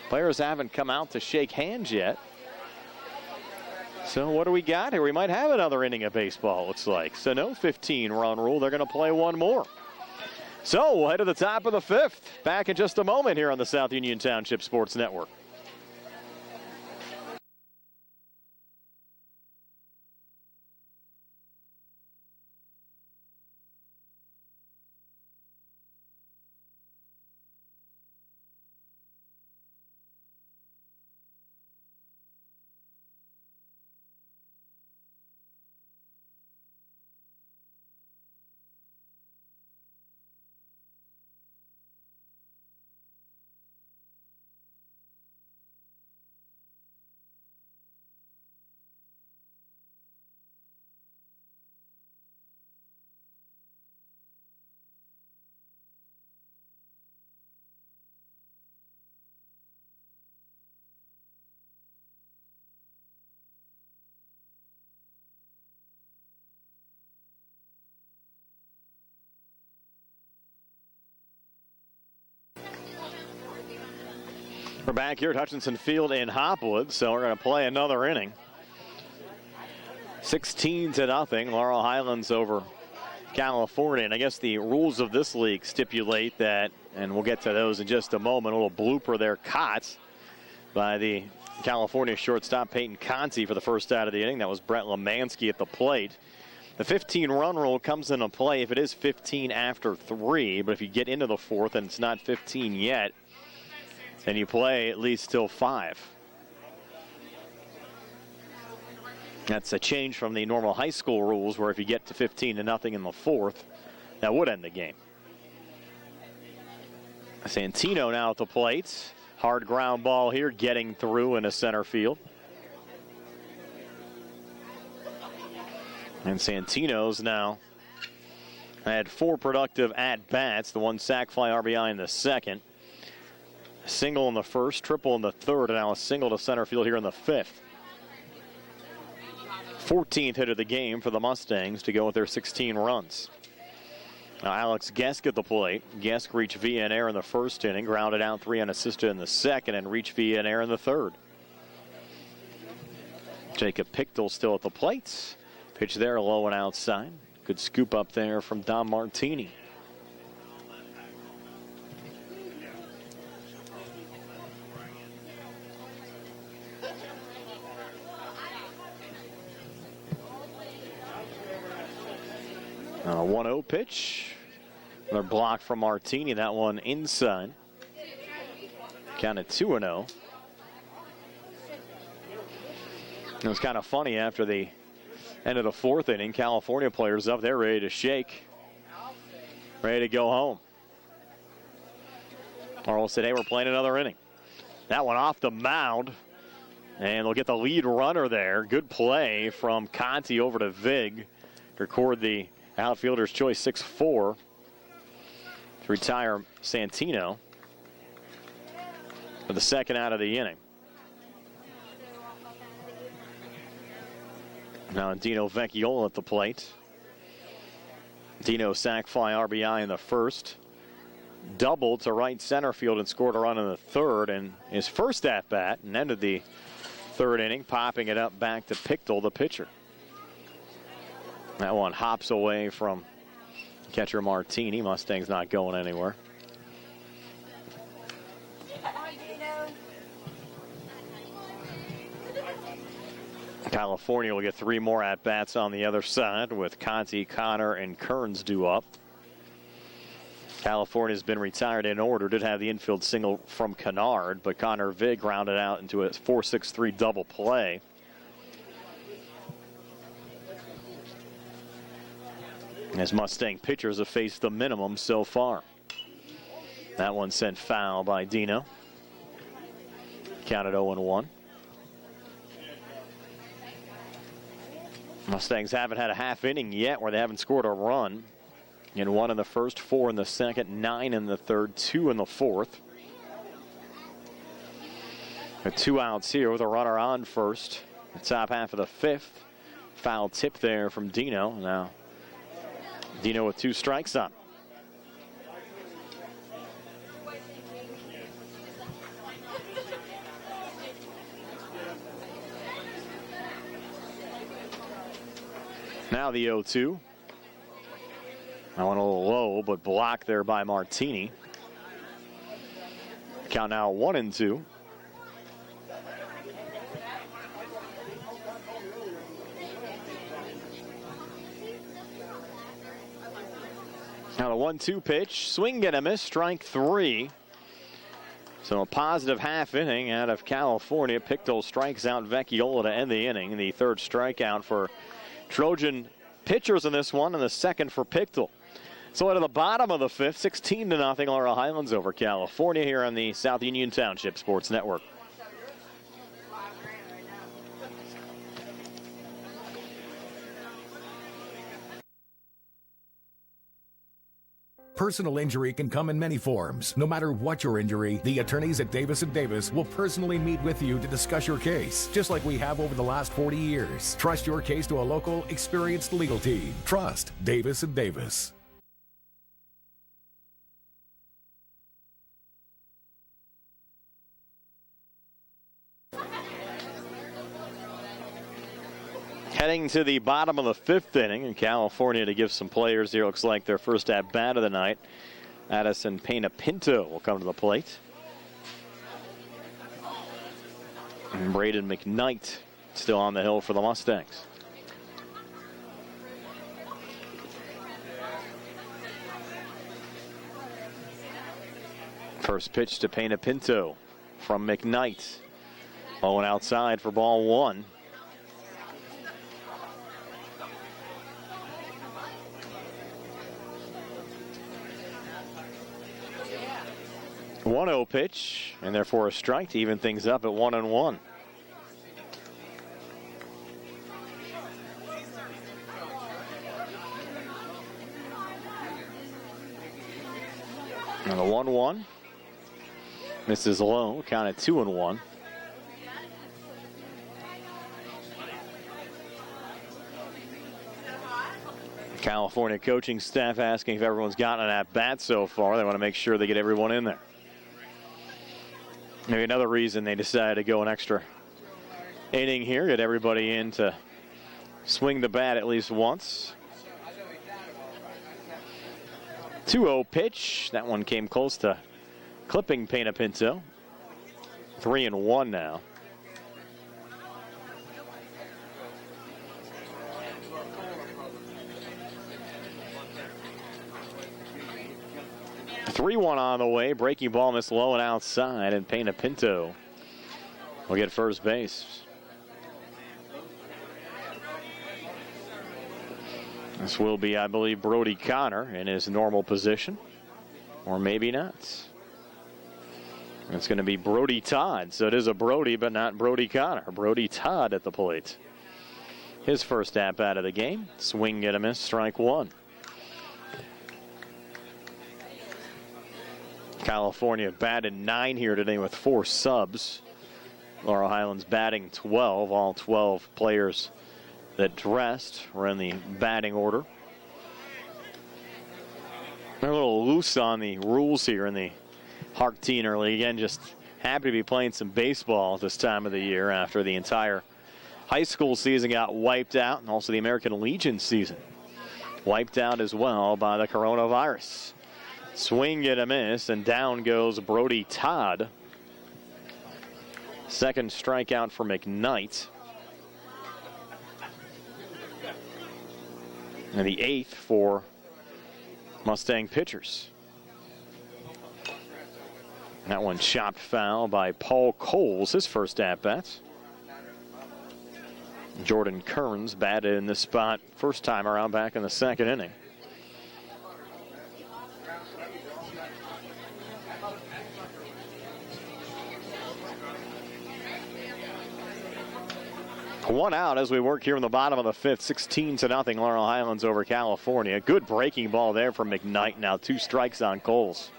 Players haven't come out to shake hands yet. So what do we got here? We might have another inning of baseball, looks like. So no 15-run rule. They're going to play one more. So we'll head to the top of the 5th. Back in just a moment here on the South Union Township Sports Network. We're back here at Hutchinson Field in Hopwood, so we're going to play another inning. 16-0, Laurel Highlands over California. And I guess the rules of this league stipulate that, and we'll get to those in just a moment, a little blooper there, caught by the California shortstop Peyton Conti for the first out of the inning. That was Brett Lemansky at the plate. The 15-run rule comes into play if it is 15 after 3, but if you get into the 4th and it's not 15 yet, then you play at least till 5. That's a change from the normal high school rules where if you get to 15-0 in the 4th, that would end the game. Santino now at the plate. Hard ground ball here, getting through into center field. And Santino's now had 4 productive at-bats. The 1 sac fly RBI in the 2nd. Single in the 1st, triple in the 3rd, and now a single to center field here in the 5th. 14th hit of the game for the Mustangs to go with their 16 runs. Now Alex Gesk at the plate. Gesk reached via an error in the 1st inning, grounded out 3 unassisted in the 2nd, and reached via an error in the 3rd. Jacob Pichtel still at the plate. Pitch there low and outside. Good scoop up there from Dom Martini. A 1-0 pitch. Another block from Martini. That one inside. Counted 2-0. It was kind of funny after the end of the 4th inning. California players up there ready to shake. Ready to go home. Arlo said, hey, we're playing another inning. That one off the mound. And they'll get the lead runner there. Good play from Conti over to Vig to record the outfielder's choice 6-4 to retire Santino for the 2nd out of the inning. Now Dino Vecchiola at the plate. Dino sac fly RBI in the 1st. Doubled to right center field and scored a run in the 3rd. And his first at bat and ended the 3rd inning, popping it up back to Pichtel, the pitcher. That one hops away from catcher Martini. Mustang's not going anywhere. California will get 3 more at-bats on the other side with Conti, Connor, and Kearns due up. California's been retired in order. Did have the infield single from Kennard, but Connor Vig grounded out into a 4-6-3 double play. As Mustang pitchers have faced the minimum so far. That one sent foul by Dino. Counted 0-1. Mustangs haven't had a half inning yet where they haven't scored a run. In 1 in the first, 4 in the second, 9 in the third, 2 in the fourth. With 2 outs here with a runner on first. The top half of the 5th. Foul tip there from Dino. Now Dino with 2 strikes on. Now the 0-2. That one a little low, but blocked there by Martini. Count now 1-2. Now the 1-2 pitch, swing and a miss, strike 3. So a positive half inning out of California. Pictel strikes out Vecchiola to end the inning. The 3rd strikeout for Trojan pitchers in this one, and the 2nd for Pictel. So at the bottom of the 5th, 16-0 Laurel Highlands over California here on the South Union Township Sports Network. Personal injury can come in many forms. No matter what your injury, the attorneys at Davis & Davis will personally meet with you to discuss your case, just like we have over the last 40 years. Trust your case to a local, experienced legal team. Trust Davis & Davis. Heading to the bottom of the 5th inning in California to give some players here. Looks like their first at-bat of the night. Addison Pena-Pinto will come to the plate. And Braden McKnight still on the hill for the Mustangs. First pitch to Pena-Pinto from McKnight. Low outside for ball 1. The 1-0 pitch, and therefore a strike to even things up at 1-1. And the 1-1 misses low, count at 2-1. California coaching staff asking if everyone's gotten an at-bat so far. They want to make sure they get everyone in there. Maybe another reason they decided to go an extra inning here, get everybody in to swing the bat at least once. 2-0 pitch. That one came close to clipping Pena-Pinto. 3-1 now. Three 3-1 on the way. Breaking ball missed low and outside, and Pena-Pinto will get first base. This will be, I believe, Brody Connor in his normal position. Or maybe not. It's going to be Brody Todd. So it is a Brody, but not Brody Connor. Brody Todd at the plate. His first at-bat of the game. Swing and a miss, strike one. California batted 9 here today with 4 subs. Laurel Highlands batting 12. All 12 players that dressed were in the batting order. They're a little loose on the rules here in the HARC Teener League. Again, just happy to be playing some baseball this time of the year after the entire high school season got wiped out, and also the American Legion season wiped out as well by the coronavirus. Swing and a miss, and down goes Brody Todd. Second strikeout for McKnight. And the 8th for Mustang pitchers. That one chopped foul by Paul Coles, his first at-bat. Jordan Kearns batted in this spot first time around back in the second inning. One out as we work here in the bottom of the fifth. 16-0 Laurel Highlands over California. Good breaking ball there from McKnight. Now 2 strikes on Coles.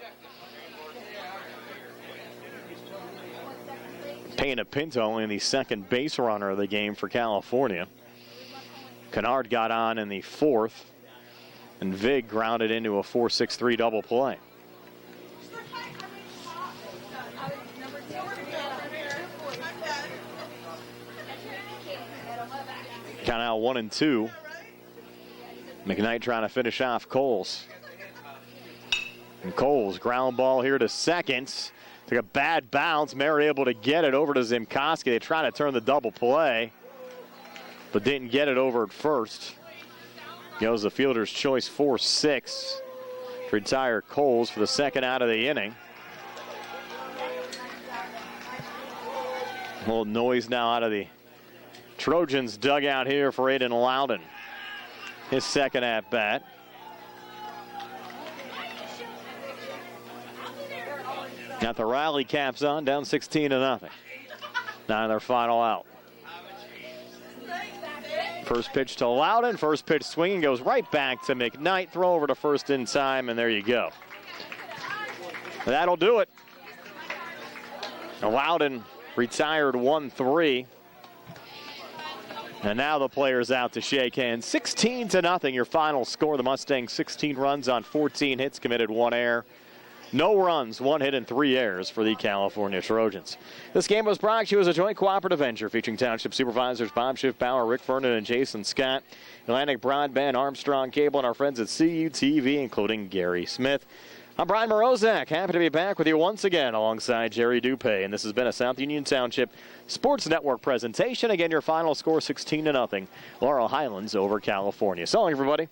Payne Pinto only the second base runner of the game for California. Kennard got on in the 4th, and Vig grounded into a 4-6-3 double play. Count out 1-2. McKnight trying to finish off Coles. And Coles, ground ball here to second. Took a bad bounce. Merritt able to get it over to Zimkoski. They try to turn the double play, but didn't get it over at first. Goes the fielder's choice 4-6 to retire Coles for the second out of the inning. A little noise now out of the Trojans dugout here for Aiden Loudon. His second at bat. Got the rally caps on, down 16-0. Now their final out. First pitch to Loudon, first pitch swinging, goes right back to McKnight. Throw over to first in time, and there you go. That'll do it. Loudon retired 1-3. And now the players out to shake hands. 16-0, your final score. The Mustangs 16 runs on 14 hits, committed 1 error. No runs, 1 hit, and 3 errors for the California Trojans. This game was brought to you as a joint cooperative venture featuring Township Supervisors Bob Schiff-Bauer, Rick Vernon, and Jason Scott, Atlantic Broadband, Armstrong Cable, and our friends at CUTV, including Gary Smith. I'm Brian Morozak, happy to be back with you once again alongside Jerry Dupay, and this has been a South Union Township Sports Network presentation. Again, your final score 16-0, Laurel Highlands over California. So long, everybody.